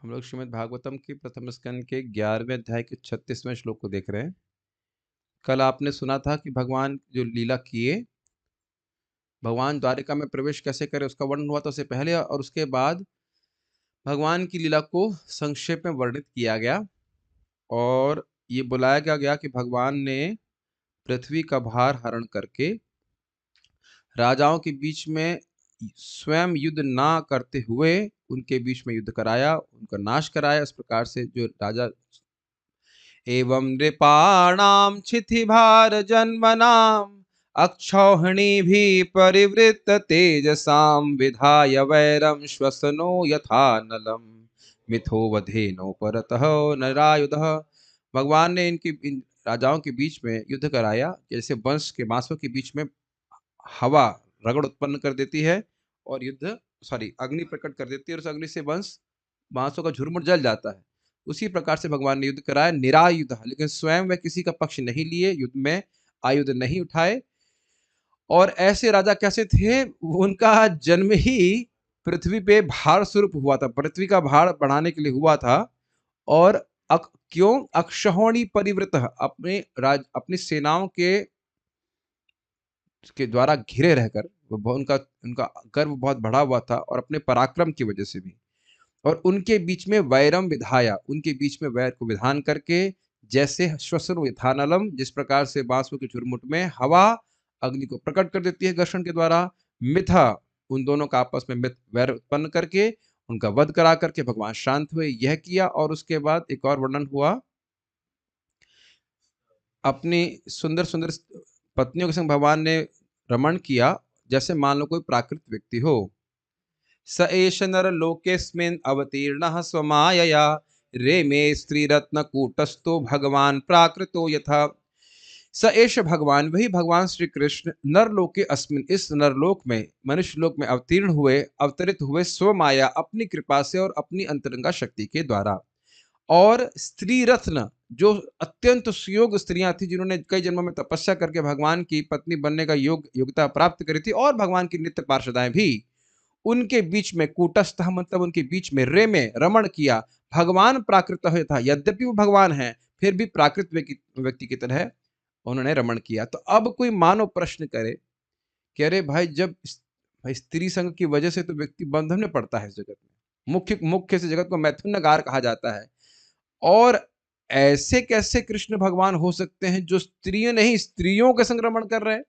हम लोग श्रीमद् भागवतम के प्रथम स्कंद के 11वें अध्याय के 36वें श्लोक को देख रहे हैं। कल आपने सुना था कि भगवान जो लीला किए, भगवान द्वारिका में प्रवेश कैसे करे उसका वर्णन हुआ था उससे पहले, और उसके बाद भगवान की लीला को संक्षेप में वर्णित किया गया और ये बुलाया गया कि भगवान ने पृथ्वी का भार हरण करके राजाओं के बीच में स्वयं युद्ध ना करते हुए उनके बीच में युद्ध कराया, उनका नाश कराया। इस प्रकार से जो राजा एवं नृपाणां क्षितिभार जन्मनाम् अक्षौहिणीभिः परिवृत्त तेजसां विधाय वैरं श्वसनो यथा नलम् मिथो वधेनो परतः नरायुधः। भगवान ने इन राजाओं के बीच में युद्ध कराया, जैसे वंश के बांसों के बीच में हवा रगड़ उत्पन्न कर देती है और अग्नि प्रकट कर देती है और उस अग्नि से वंश बांसों का झुरमुट जल जाता है। उसी प्रकार से भगवान ने युद्ध कराया निरायुध, लेकिन स्वयं वह किसी का पक्ष नहीं लिए, युद्ध में आयुध नहीं उठाए। और ऐसे राजा कैसे थे? उनका जन्म ही पृथ्वी पे भार स्वरूप हुआ था, पृथ्वी का भार बढ़ाने के लिए हुआ था। और क्यों? अक्षौहिणी परिवृत, अपनी सेनाओं के द्वारा घिरे रहकर उनका उनका गर्व बहुत बढ़ा हुआ था और अपने पराक्रम की वजह से भी। और उनके बीच में वैरम विधाया, उनके बीच में वैर को विधान करके, जैसे श्वसन यथानलम, जिस प्रकार से बांसुओं के झुरमुट में हवा अग्नि को प्रकट कर देती है घर्षण के द्वारा, मिथा, उन दोनों का आपस में मिथ वैर उत्पन्न करके उनका वध करा करके भगवान शांत हुए। यह किया और उसके बाद एक और वर्णन हुआ, अपनी सुंदर सुंदर पत्नियों के संग भगवान ने रमण किया। जैसे मान लो कोई प्राकृत व्यक्ति हो, स एष नर लोकेस्मिन् अवतीर्णः स्वमायया रेमे स्त्रीरत्न कूटस्थो भगवान प्राकृतो यथा। स एष भगवान, वही भगवान श्री कृष्ण, नरलोके अस्मिन्, इस नरलोक में, मनुष्य लोक में अवतीर्ण हुए, अवतरित हुए, स्वमाया, अपनी कृपा से और अपनी अंतरंगा शक्ति के द्वारा। और स्त्री रत्न, जो अत्यंत सुयोग स्त्रियां थी, जिन्होंने कई जन्मों में तपस्या करके भगवान की पत्नी बनने का योग्यता प्राप्त करी थी, और भगवान की नित्य पार्षदाएं भी, उनके बीच में कूटस्थ, मतलब उनके बीच में रे में रमण किया। भगवान प्राकृत था, यद्यपि वो भगवान है फिर भी प्राकृत व्यक्ति की तरह उन्होंने रमण किया। तो अब कोई मानव प्रश्न करे कि अरे भाई, जब भाई स्त्री संग की वजह से तो व्यक्ति बंधन में पड़ता है इस जगत में, मुख्य मुख्य से जगत को मैथुनगार कहा जाता है, और ऐसे कैसे कृष्ण भगवान हो सकते हैं जो स्त्रियों नहीं स्त्रियों के संक्रमण कर रहे हैं?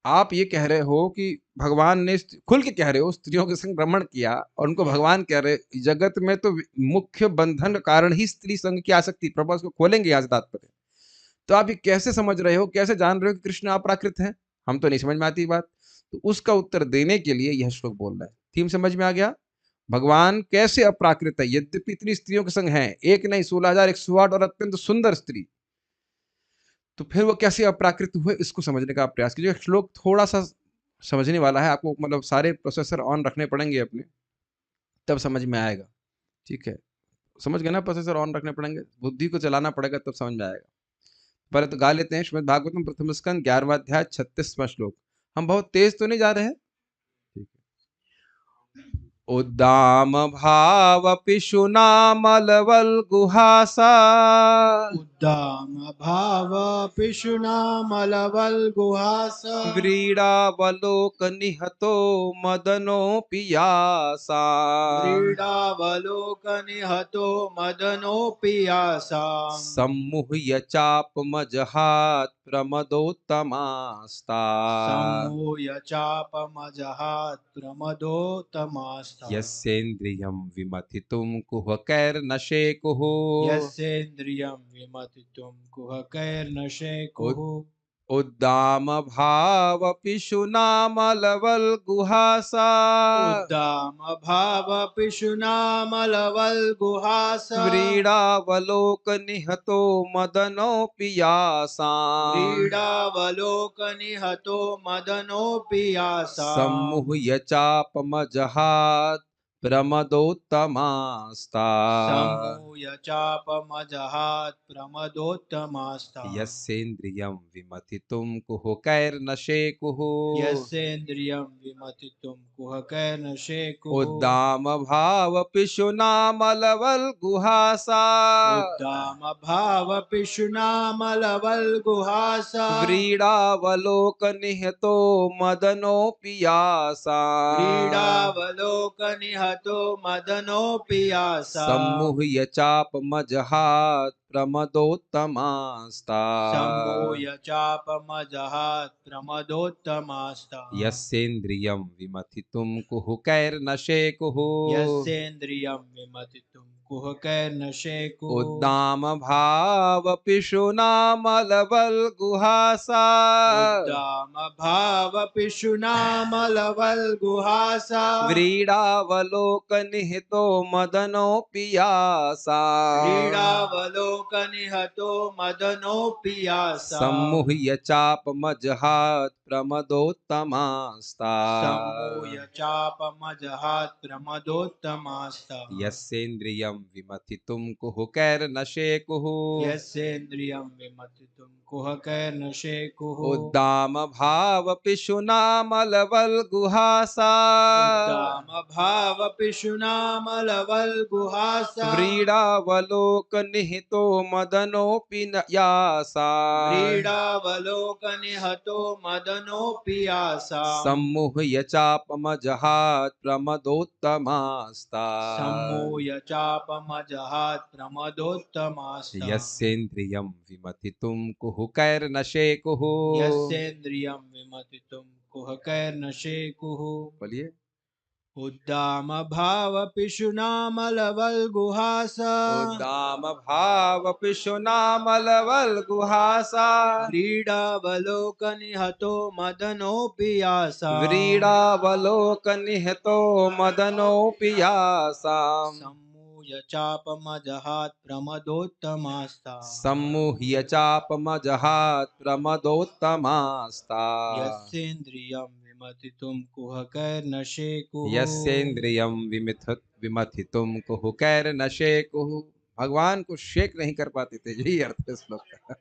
आप ये कह रहे हो कि भगवान ने, खुल के कह रहे हो, स्त्रियों के संग रमण किया और उनको भगवान कह रहे, जगत में तो मुख्य बंधन का कारण ही स्त्री संग की आसक्ति। प्रभु उसको खोलेंगे आज तात्पर्य। तो आप ये कैसे समझ रहे हो, कैसे जान रहे हो कि कृष्ण अपराकृत है? हम तो नहीं समझ में आती बात। तो उसका उत्तर देने के लिए यह श्लोक बोल रहा है। थीम समझ में आ गया? भगवान कैसे अपराकृत है? यद्यपि इतनी स्त्रियों के संग हैं, एक नहीं 16,108 और अत्यंत सुंदर स्त्री, तो फिर वो कैसे अपराकृत हुए, इसको समझने का प्रयास कीजिए। श्लोक थोड़ा सा समझने वाला है आपको, मतलब सारे प्रोसेसर ऑन रखने पड़ेंगे अपने, तब समझ में आएगा। ठीक है, समझ गए ना? प्रोसेसर ऑन रखने पड़ेंगे, बुद्धि को चलाना पड़ेगा, तब समझ में आएगा। पहले तो गा लेते हैं श्रीमद् भागवतम प्रथम स्कंद 11वां अध्याय 36वां श्लोक। हम बहुत तेज तो नहीं जा रहे हैं? ठीक है। उद्दाम भाव पिशुनामलवल गुहासा, उद्दाम भाव पिशुनामलवल्गुहास व्रीडावलोक निहतो मदनो पियासा, व्रीडावलोकनिहतो मदनोऽपि यासाम् सम्मुह्य चापमजहात् प्रमदोत्तमास्ता, सम्मूय चापमजहात् प्रमदोत्तमास्ता यस्येन्द्रियं विमथितुं कुहकैर्न शेकुः, यस्येन्द्रियं विमथितुं कुहकैर्न शेकुः उद्दाम भाव पिशुनामलवल गुहासा, उद्दाम भाव पिशुनामलवल्गुहास व्रीडावलोक निहतो मदनो पियासा, व्रीडावलोकनिहतो मदनोऽपि यासाम् सम्मुह्य चापमजहात् प्रमदोत्तमास्ता सम्मूय चापमजहात् प्रमदोत्तमास्ता यस्येन्द्रियं विमथितुं कुहकैर्न शेकुः यस्येन्द्रियं विमथितुं कुहकैर्न शेकुः उद्दाम भाव पिशुनामलवल्गुहासा उद्दामभावपिशुनामलवल्गुहासा व्रीडावलोक निहतो मदनोऽपि यासा क्रीडावलोकनिहतो मदनोऽपि यासा सम्मुह्य चापमजहात् प्रमदोत्तमास्ता सम्मूय चापमजहात् प्रमदोत्तमास्ता यस्येन्द्रियं विमथितुं कुहकैर्न शेकुः यस्येन्द्रियं विमथितुं कुहकैर्न शेकुः उद्दाम भाव पिशुनामलवल्गुहासा उद्दामभावपिशुनामलवल्गुहासा व्रीडावलोक निहितो मदनोऽपि यासा क्रीडावलोकनिहतो मदनोऽपि यासा सम्मुह्य चापमजहात् प्रमदोत्तमास्ता सम्मूय चापमजहात् प्रमदोत्तमास्ता यस्येन्द्रियं विमथितुं कुहकैर्न शेकुः यस्येन्द्रियं विमथितुं कुहकैर्न शेकुः उद्दाम भाव पिशुनामलवल्गुहासा उद्दामभावपिशुनामलवल्गुहासा व्रीडावलोक निहितो मदनोऽपि न यासा क्रीडावलोकनिहतो मदनोऽपि यासा सम्मुह्य चापमजहात् प्रमदोत्तमास्ता सम्मूय चापमजहात् प्रमदोत्तमास्ता यस्येन्द्रियं विमथितुं कुहकैर्न शेकुः यस्येन्द्रियं विमथितुं कुहकैर्न शेकुः बोलिए उद्दामभावपिशुनामलवल्गुहासा उद्दाम भाव पिशुनामलवल्गुहासा क्रीडावलोकनिहतो मदनोऽपि यासा व्रीडावलोक निहतो मदनोऽपि यासा सम्मूय चापमजहात् प्रमदोत्तमास्ता सम्मुह्य चापमजहात् प्रमदोत्तमास्ता यस्येन्द्रियं विमथितुं कुहकैर्न शेकुः यस्येन्द्रियं विमथितुं कुहकैर्न शेकुः। भगवान को शेक नहीं कर पाते थे, यही अर्थ है श्लोक का।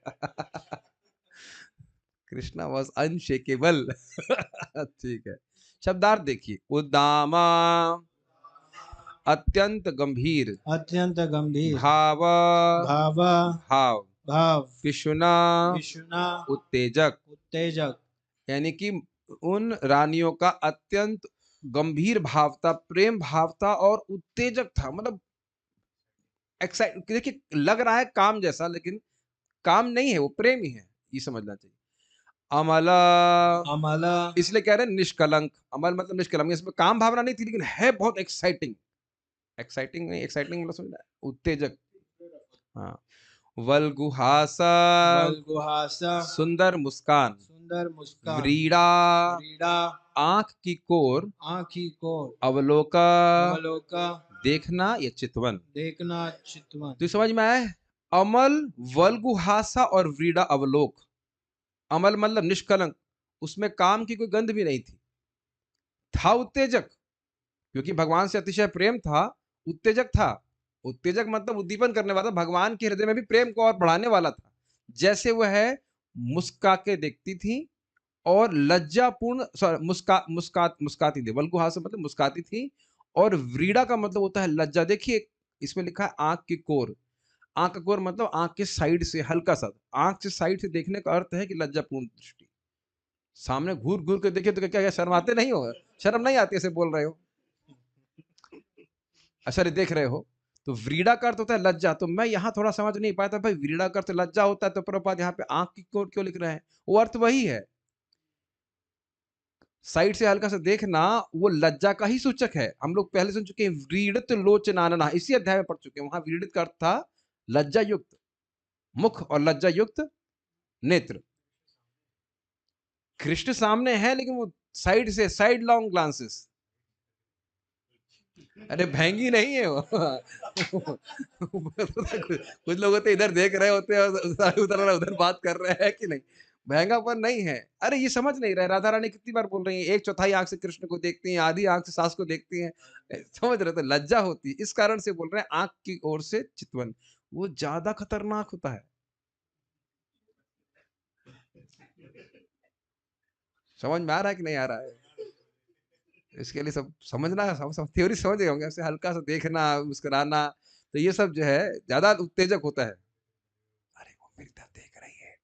Krishna was unshakeable. ठीक है, शब्दार्थ देखिए। उद्दामा अत्यंत गंभीर, अत्यंत गंभीर भाव भाव भाव, भाव पिशुना विष्णु उत्तेजक, उत्तेजक यानी कि उन रानियों का अत्यंत गंभीर भाव था, प्रेम भाव था और उत्तेजक था। मतलब एक्साइट, देखिए लग रहा है काम जैसा, लेकिन काम नहीं है, वो प्रेम ही है, ये समझना चाहिए। अमला अमल इसलिए कह रहे हैं निष्कलंक। अमल मतलब निष्कलंक, इसमें काम भावना नहीं थी, लेकिन है बहुत एक्साइटिंग। एक्साइटिंग नहीं, एक्साइटिंग मतलब समझना है, उत्तेजक। हाँ। वल्गुहासा वल्गुहासा सुंदर मुस्कान, सुंदर मुस्कान व्रीड़ा क्रीड़ा आंख की कोर, आँखी को अवलोका अवलोका देखना या चितवन। देखना चितवन तो समझ में आया है? अमल, वल्गुहासा और व्रीड़ा अवलोक। अमल मतलब निष्कलंक, उसमें काम की कोई गंध भी नहीं थी, था उत्तेजक, क्योंकि भगवान से अतिशय प्रेम था, उत्तेजक था। उत्तेजक मतलब उद्दीपन करने वाला, भगवान के हृदय में भी प्रेम को और बढ़ाने वाला था। जैसे वह मुस्का के देखती थी और लज्जापूर्ण मुस्काती थी। वल्गुहासा मतलब मुस्काती थी, और व्रीड़ा का मतलब होता है लज्जा। देखिए इसमें लिखा है आंख की कोर। आंख का कोर मतलब आंख के साइड से हल्का सा, आंख से साइड से देखने का अर्थ है कि लज्जापूर्ण दृष्टि। सामने घूर घूर के देखिए तो क्या क्या शर्माते नहीं हो? शर्म नहीं आती ऐसे बोल रहे हो? अच्छा देख रहे हो? तो व्रीड़ा का अर्थ होता है लज्जा। तो मैं यहाँ थोड़ा समझ नहीं पाया था भाई, व्रीड़ा का अर्थ लज्जा होता है, तो प्रभुपाद यहाँ पे आंख की कोर क्यों लिख रहे हैं? वो अर्थ वही है, साइड से हल्का सा देखना, वो लज्जा का ही सूचक है। हम लोग पहले सुन चुके हैं व्रीड़ित लोचनानना, इसी अध्याय में पढ़ चुके हैं। वहां व्रीड़ित का अर्थ था लज्जा युक्त मुख और लज्जा युक्त नेत्र। कृष्ण सामने है, लेकिन वो साइड से, साइड लॉन्ग ग्लांसेस। अरे भैंगी नहीं है वो। कुछ लोग होते इधर देख रहे होते हैं और उधर उधर बात कर रहे हैं कि नहीं। महंगापन नहीं है। अरे ये समझ नहीं रहे, राधा रानी कितनी बार बोल रही हैं, 1/4 आँख से कृष्ण को देखती हैं, आधी आँख से सास को देखती हैं। समझ रहे हो? तो लज्जा होती है। इस कारण से बोल रहे हैं आँख की ओर से चितवन, वो ज़्यादा खतरनाक होता है। समझ में आ रहा है कि नहीं आ रहा है? इसके लिए सब समझना है, सब सब थ्योरी समझ गए होंगे, ऐसे हल्का सा देखना, मुस्कुराना, तो ये सब जो है ज़्यादा उत्तेजक होता है। अरे वो मेरी तरफ देख रही है।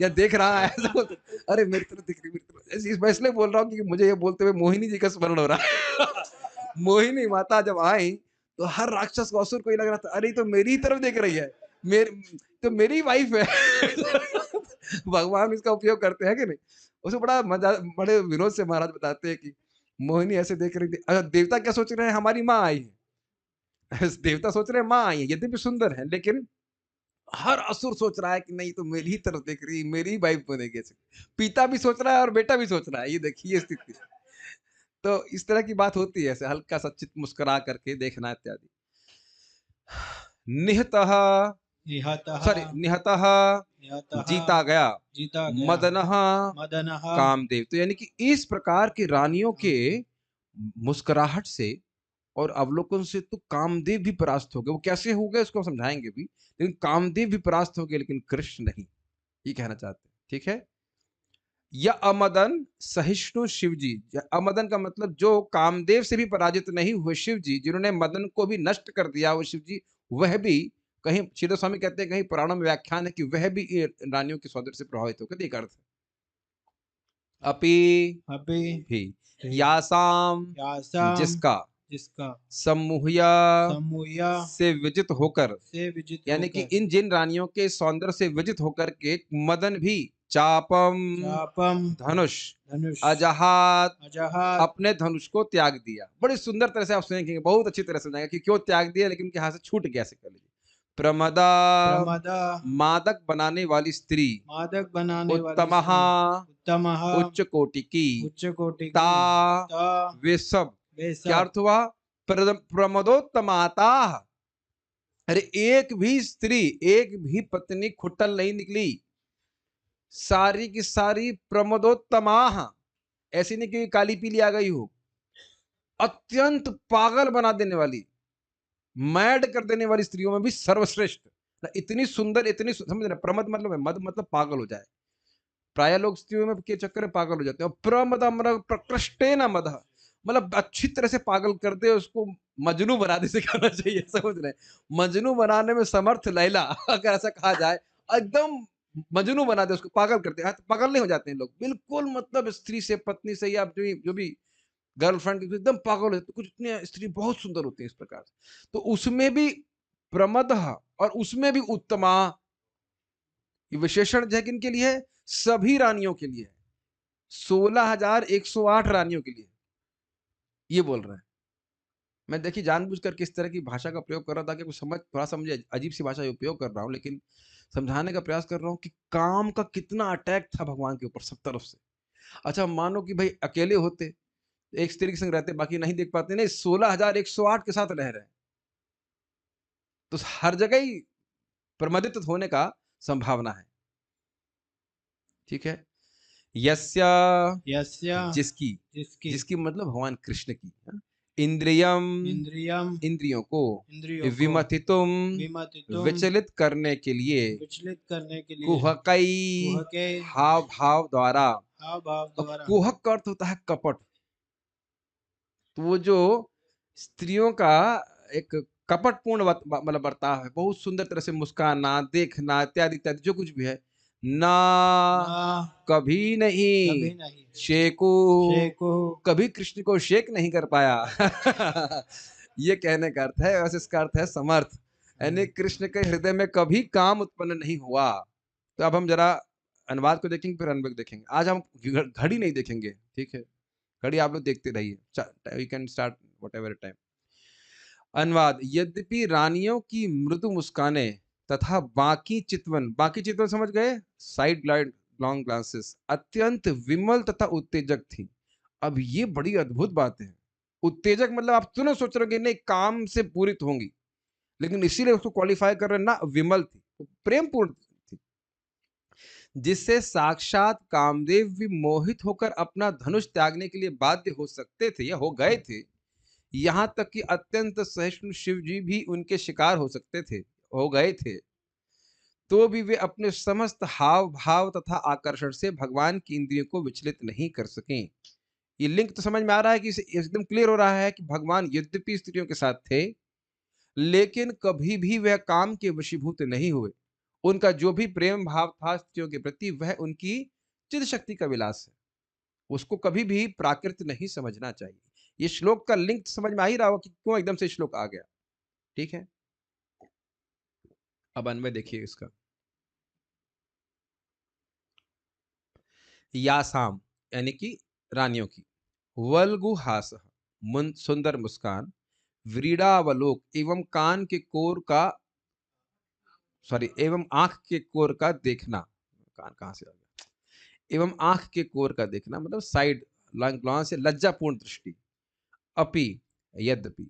या देख रहा है ऐसा बोलते, अरे मेरी तरफ दिख रही, मेरी तरफ मैं इसलिए बोल रहा हूँ क्योंकि मुझे ये बोलते हुए मोहिनी जी का स्मरण हो रहा है। मोहिनी माता जब आई तो हर राक्षस को, असुर को ये लग रहा था, अरे ये तो मेरी ही तरफ देख रही है, मेरी तो मेरी वाइफ है। भगवान इसका उपयोग करते हैं कि नहीं? उसे बड़ा मजा, बड़े विनोद से महाराज बताते हैं कि मोहिनी ऐसे देख रही थी, देवता क्या सोच रहे हैं, हमारी माँ आई है। देवता सोच रहे हैं माँ आई है, यद्यपि सुंदर है, लेकिन हर असुर सोच रहा है कि नहीं तो मेरी ही तरफ देख रही है, मेरी ही वाइफ बनेगी ऐसे। पिता भी सोच रहा है और बेटा भी सोच रहा है, ये देखिए स्थिति। तो इस तरह की बात होती है, ऐसे हल्का सा चित मुस्कुरा करके देखना इत्यादि। निहतः, निहतः सॉरी निहतः, निहतः जीता गया, जीता गया मदनः, मदनः कामदेव। तो यानी कि इस प्रकार की रानियों के मुस्कुराहट से और अवलोकन से तो कामदेव भी परास्त हो गए। वो कैसे हो गए उसको हम समझाएंगे भी, लेकिन कामदेव भी परास्त हो गए, लेकिन कृष्ण नहीं, ये कहना चाहते हैं। ठीक है। या अमदन सहिष्णु शिव जी, अमदन का मतलब जो कामदेव से भी पराजित नहीं हुए शिव जी, जिन्होंने मदन को भी नष्ट कर दिया, वो शिव जी, वह भी, कहीं श्रीधर स्वामी कहते हैं, कहीं पुराणों में व्याख्यान है कि वह भी ये रानियों के सौंदर्य से प्रभावित होकर, एक अर्थ है। अपि अपि भी यासाम, यासाम जिसका जिसका सम्मुहया समूया से विजित होकर, से विजित यानी कि होकर इन जिन रानियों के सौंदर्य से विजित होकर के मदन भी चापम, चापम धनुष, धनुष अजहात, अजहात अपने धनुष को त्याग दिया। बड़ी सुंदर तरह से आप सुनेंगे, बहुत अच्छी तरह से समझाएंगे कि क्यों त्याग दिया, लेकिन उनके हाथ से छूट गया, से कर लीजिए। प्रमदा, प्रमदा मादक बनाने वाली स्त्री, मादक बनाने वाली उत्तमहा, स्त्री उत्तमः उच्च कोटि की, उच्च कोटि ता, की ता वे सब। वे क्या सब अर्थ हुआ? प्रमदोत्तमाता। अरे एक भी स्त्री, एक भी पत्नी खुट्टल नहीं निकली, सारी की सारी प्रमदोत्तमा। ऐसी नहीं कि काली पीली आ गई हो, अत्यंत पागल बना देने वाली, मैड कर देने वाली स्त्रियों में भी सर्वश्रेष्ठ। इतनी सुंदर, इतनी समझ रहे, प्रमद मतलब है, मद मतलब पागल हो जाए। प्राय लोग स्त्रियों में के चक्कर में पागल हो जाते हैं। प्रमद प्रकृष्टे न मद, मतलब अच्छी तरह से पागल कर दे उसको, मजनू बना दे, से कहना चाहिए, समझ रहे, मजनू बनाने में समर्थ लैला, अगर ऐसा कहा जाए, एकदम मजनू बना दे उसको, पागल करते हैं। पागल नहीं हो जाते हैं लोग बिल्कुल, मतलब स्त्री से, पत्नी से, या जो भी गर्लफ्रेंड एकदम पागल होते, कुछ इतनी स्त्री बहुत सुंदर होती है इस प्रकार से। तो उसमें भी प्रमद, और उसमें भी उत्तमा, ये विशेषण है किन के लिए है? सभी रानियों के लिए है, 16,108 रानियों के लिए, ये बोल रहा है। मैं देखिए जानबूझ करके इस तरह की भाषा का प्रयोग कर रहा था कि कुछ समझ, थोड़ा सा मुझे अजीब सी भाषा उपयोग कर रहा हूँ, लेकिन समझाने का प्रयास कर रहा हूँ कि काम का कितना अटैक था भगवान के ऊपर सब तरफ से। अच्छा मानो कि भाई अकेले होते, एक स्त्री के संग रहते, बाकी नहीं देख पाते, नहीं 16,108 के साथ रह रहे हैं, तो हर जगह ही प्रमदित होने का संभावना है। ठीक है। यस्य, यस्य जिसकी, जिसकी जिसकी मतलब भगवान कृष्ण की, हाँ? इंद्रियम, इंद्रियम इंद्रियों को, इंद्रियों को विमथितुम, विमतितुम विचलित करने के लिए, विचलित करने के लिए कुहकई, कुह के हाव भाव द्वारा। हाव भाव और द्वारा कुहक का अर्थ होता है कपट। तो वो जो स्त्रियों का एक कपटपूर्ण मतलब बर्ताव है, बहुत सुंदर तरह से मुस्काना, देखना, इत्यादि इत्यादि, जो कुछ भी है ना, ना कभी नहीं, कभी नहीं शेको, शेको कभी कृष्ण को शेक नहीं कर पाया। ये कहने का अर्थ है, वैसे इसका अर्थ है समर्थ, यानी कृष्ण के हृदय में कभी काम उत्पन्न नहीं हुआ। तो अब हम जरा अनुवाद को देखेंगे, फिर अनुवाद देखेंगे। आज हम घड़ी नहीं देखेंगे, ठीक है, घड़ी आप लोग देखते रहिए, you can start what ever time. अनुवाद, यद्यपि रानियों की मृदु मुस्काने तथा बाकी चितवन समझ गए, साइड ग्लाइड लॉन्ग ग्लांसेस, अत्यंत विमल तथा उत्तेजक थी। अब ये बड़ी अद्भुत बात है। उत्तेजक मतलब आप तुरंत सोच रहे हो नहीं काम से पूरित होंगी, लेकिन इसीलिए उसको क्वालिफाई कर रहे हैं ना, विमल थी, तो प्रेम पूर्ण थी। जिससे साक्षात कामदेव भी मोहित होकर अपना धनुष त्यागने के लिए बाध्य हो सकते थे या हो गए थे। यहाँ तक कि अत्यंत सहिष्णु शिव जी भी उनके शिकार हो सकते थे, हो गए थे। तो भी वे अपने समस्त हाव भाव तथा आकर्षण से भगवान की इंद्रियों को विचलित नहीं कर सके। ये लिंक तो समझ में आ रहा है कि एकदम क्लियर हो रहा है कि भगवान यद्यपि स्त्रियों के साथ थे, लेकिन कभी भी वह काम के वशीभूत नहीं हुए। उनका जो भी प्रेम भाव था स्त्रियों के प्रति, वह उनकी चिद शक्ति का विलास है। उसको कभी भी प्राकृत नहीं समझना चाहिए। ये श्लोक का लिंक समझ में आ ही रहा होगा कि क्यों एकदम से श्लोक आ गया। ठीक है, अब अन्वय देखिए इसका। यासाम यानी कि रानियों की, वल्गुहास सुंदर मुस्कान, व्रीड़ावलोक एवं कान के कोर का एवं आंख के कोर का देखना। कान कहां से आ गया? एवं आंख के कोर का देखना मतलब साइड लॉन्ग से लज्जापूर्ण दृष्टि। अपि यद्यपि,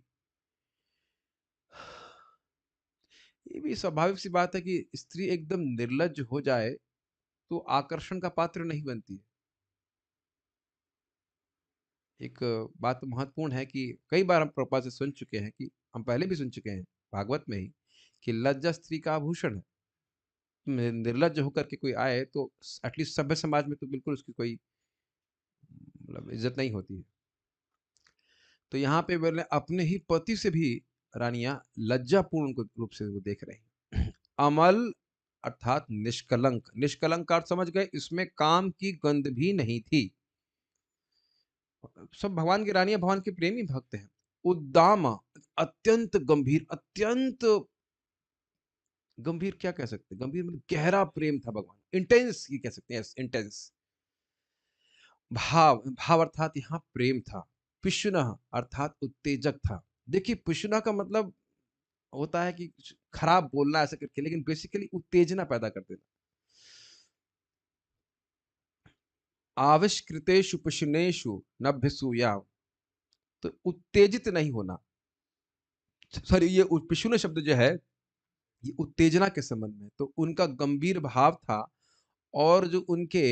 ये भी स्वाभाविक सी बात है कि स्त्री एकदम निर्लज्ज हो जाए तो आकर्षण का पात्र नहीं बनती है। एक बात महत्वपूर्ण है कि कई बार हम प्रभुपाद से सुन चुके हैं, कि हम पहले भी सुन चुके हैं भागवत में ही, कि लज्जा स्त्री का आभूषण है। निर्लज्ज होकर के कोई आए तो एटलीस्ट सभ्य समाज में तो बिल्कुल उसकी कोई मतलब इज्जत नहीं होती है। तो यहाँ पे बोले अपने ही पति से भी रानियां लज्जापूर्ण रूप से वो देख रही हैं। अमल अर्थात निष्कलंक, निष्कलंक का अर्थ समझ गए, इसमें काम की गंध भी नहीं थी। सब भगवान की रानियां भगवान के प्रेमी भक्त हैं। उद्दाम अत्यंत गंभीर, अत्यंत गंभीर क्या कह सकते हैं, गंभीर मतलब गहरा प्रेम था भगवान, इंटेंस ये कह सकते हैं, इंटेंस। भाव, भाव अर्थात यहाँ प्रेम था। पिशुनः अर्थात उत्तेजक था। देखिए पिशुना का मतलब होता है कि कुछ खराब बोलना ऐसा करके, लेकिन बेसिकली उत्तेजना पैदा कर देना। आविष्कृतेषु पिशुनेषु नभ्यसूयाम, तो उत्तेजित नहीं होना। सॉरी, ये पिशुन शब्द जो है ये उत्तेजना के संबंध में, तो उनका गंभीर भाव था। और जो उनके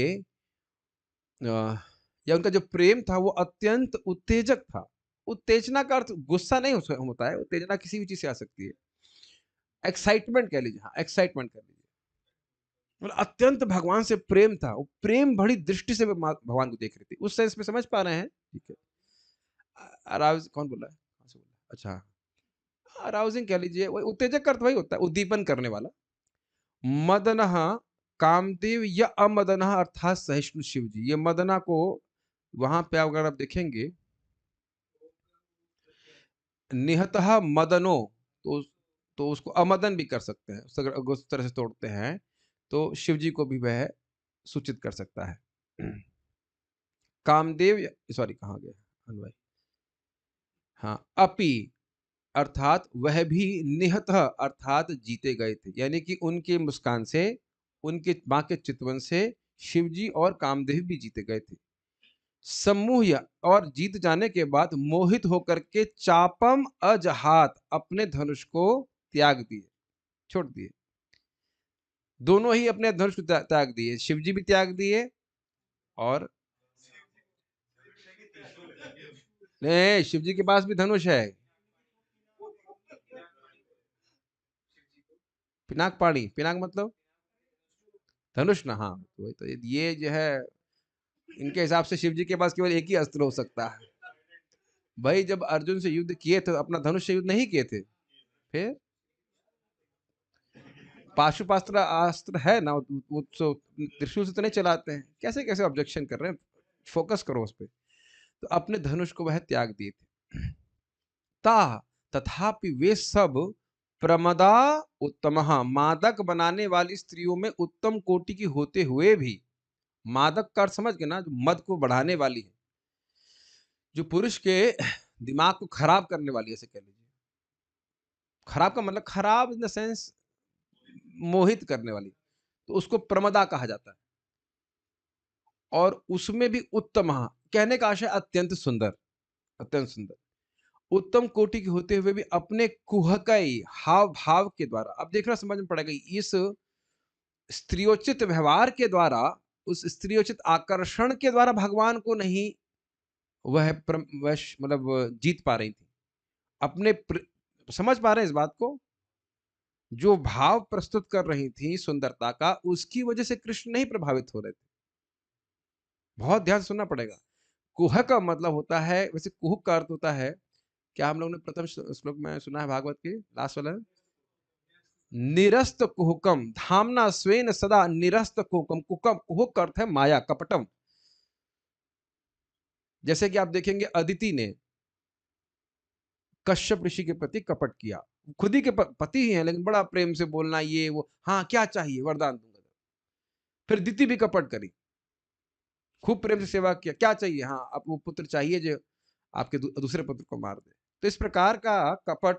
या उनका जो प्रेम था वो अत्यंत उत्तेजक था। उत्तेजना का अर्थ गुस्सा नहीं होता है, उत्तेजना किसी भी चीज से आ सकती है। एक्साइटमेंट कह लीजिए, हाँ एक्साइटमेंट कह लीजिए। मतलब अत्यंत भगवान से प्रेम था, वो प्रेम भरी दृष्टि से भगवान को देख रही थी, उस सेंस में समझ पा रहे हैं। ठीक है, अराउज कौन बोला है, कहाँ से बोला है? अच्छा, अराउजिंग कह लीजिए, वही उत्तेजक का अर्थ वही होता है, उद्दीपन करने वाला। मदनः कामदेव या अमदनः अर्थात सहिष्णु शिव जी, ये मदना को वहां पे अगर आप देखेंगे, निहतः मदनो, तो उसको अमदन भी कर सकते हैं, अगर उस तरह से तोड़ते हैं तो शिव जी को भी वह सूचित कर सकता है। कामदेव, सॉरी कहाँ गया अन्वय, हाँ अपि अर्थात वह भी, निहतः अर्थात जीते गए थे, यानी कि उनके मुस्कान से, उनके मां के चितवन से शिवजी और कामदेव भी जीते गए थे। सम्मोह और जीत जाने के बाद मोहित होकर के चापम अजहात, अपने धनुष को त्याग दिए, छोड़ दिए। दोनों ही अपने धनुष को त्याग दिए, शिवजी भी त्याग दिए और नहीं, शिवजी के पास भी धनुष है। पिनाक पाणी, पिनाक मतलब धनुष ना, हाँ तो ये जो है, इनके हिसाब से शिव जी के पास केवल एक ही अस्त्र हो सकता है। भाई जब अर्जुन से युद्ध किए थे अपना धनुष से युद्ध नहीं किए थे, फिर पाशुपास्त्र अस्त्र है ना, वो तो त्रिशूल से तो नहीं चलाते हैं, कैसे कैसे ऑब्जेक्शन कर रहे हैं, फोकस करो उस पर। तो अपने धनुष को वह त्याग दिए थे। ता तथापि वे सब प्रमदा उत्तम, मादक बनाने वाली स्त्रियों में उत्तम कोटि की होते हुए भी, मादक का अर्थ समझ गए ना, जो मद को बढ़ाने वाली है, जो पुरुष के दिमाग को खराब करने वाली है, ऐसे कह लीजिए। खराब का मतलब खराब इन द सेंस मोहित करने वाली, तो उसको प्रमदा कहा जाता है। और उसमें भी उत्तम, कहने का आशय अत्यंत सुंदर, अत्यंत सुंदर, उत्तम कोटि के होते हुए भी अपने कुहकई हाव भाव के द्वारा, अब देखना समझ में पड़ेगा इस स्त्रियोचित व्यवहार के द्वारा, उस स्त्रियोचित आकर्षण के द्वारा भगवान को नहीं वह मतलब जीत पा रही थी। अपने समझ पा रहे हैं इस बात को? जो भाव प्रस्तुत कर रही थी सुंदरता का, उसकी वजह से कृष्ण नहीं प्रभावित हो रहे थे। बहुत ध्यान से सुनना पड़ेगा। कुह का मतलब होता है, वैसे कुह का अर्थ होता है, क्या हम लोगों ने प्रथम श्लोक में सुना है भागवत के लास्ट वाला? निरस्त कुहकम धामना स्वेन सदा निरस्त कुहकम। कुहकम, कुह का अर्थ है माया, कपटम। जैसे कि आप देखेंगे अदिति ने कश्यप ऋषि के प्रति कपट किया। खुद ही के पति ही हैं, लेकिन बड़ा प्रेम से बोलना, ये वो, हाँ क्या चाहिए वरदान दूंगा। फिर दिति भी कपट करी, खूब प्रेम से सेवा किया, क्या चाहिए, हाँ आपको पुत्र चाहिए जो आपके दूसरे पुत्र को मार दे। तो इस प्रकार का कपट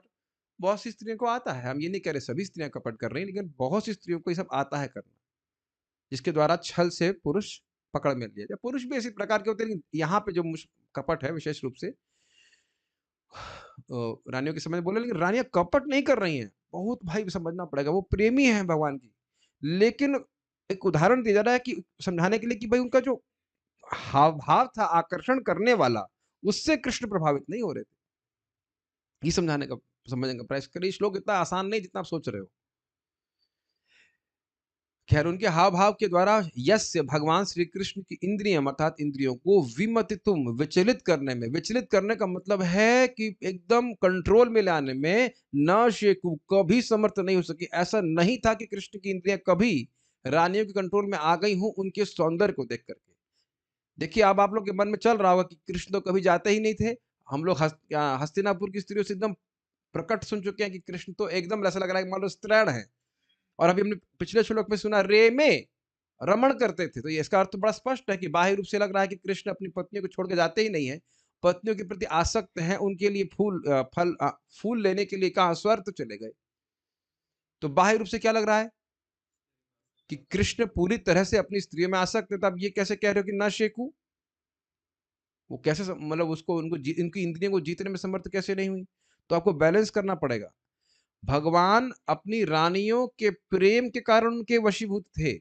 बहुत सी स्त्रियों को आता है। हम ये नहीं कह रहे सभी स्त्रियां कपट कर रही हैं, लेकिन बहुत सी स्त्रियों को ये सब आता है करना, जिसके द्वारा छल से पुरुष पकड़ में लिया जाए। पुरुष भी इसी प्रकार के होते हैं, लेकिन यहाँ पे जो कपट है विशेष रूप से रानियों के समय बोले, लेकिन रानियां कपट नहीं कर रही हैं। बहुत भाई समझना पड़ेगा, वो प्रेमी हैं भगवान की, लेकिन एक उदाहरण दिया जा रहा है कि समझाने के लिए कि भाई उनका जो हाव भाव था आकर्षण करने वाला, उससे कृष्ण प्रभावित नहीं हो रहे थे। ये समझाने का, समझने का प्रयास करिए। श्लोक इतना आसान नहीं जितना आप सोच रहे हो। खैर, उनके हाव भाव के द्वारा यस्य भगवान श्री कृष्ण की इंद्रियम अर्थात इंद्रियों को विमतितुम विचलित करने में, विचलित करने का मतलब है कि एकदम कंट्रोल में लाने में, न शेकु कभी समर्थ नहीं हो सकी। ऐसा नहीं था कि कृष्ण की इंद्रियां कभी रानियों के कंट्रोल में आ गई हूं उनके सौंदर्य को देख करके। देखिए, अब आप लोग के मन में चल रहा होगा कि कृष्ण तो कभी जाते ही नहीं थे। हम लोग हस्तिनापुर की स्त्रियों से एकदम प्रकट सुन चुके हैं कि कृष्ण तो एकदम ऐसा लग रहा है कि मान लो स्त्रीण है। और अभी हमने पिछले श्लोक में सुना रे में रमण करते थे, तो ये इसका अर्थ तो बड़ा स्पष्ट है कि बाह्य रूप से लग रहा है कि कृष्ण अपनी पत्नियों को छोड़ के जाते ही नहीं है, पत्नियों के प्रति आसक्त हैं, उनके लिए फूल लेने के लिए कहा स्वर्ग तो चले गए। तो बाह्य रूप से क्या लग रहा है कि कृष्ण पूरी तरह से अपनी स्त्रियों में आसक्त है। तब ये कैसे कह रहे हो कि न शेकू? वो कैसे मतलब उसको उनको इनकी इंद्रियों को जीतने में समर्थ कैसे नहीं हुई? तो आपको बैलेंस करना पड़ेगा। भगवान अपनी रानियों के प्रेम के कारण उनके वशीभूत थे,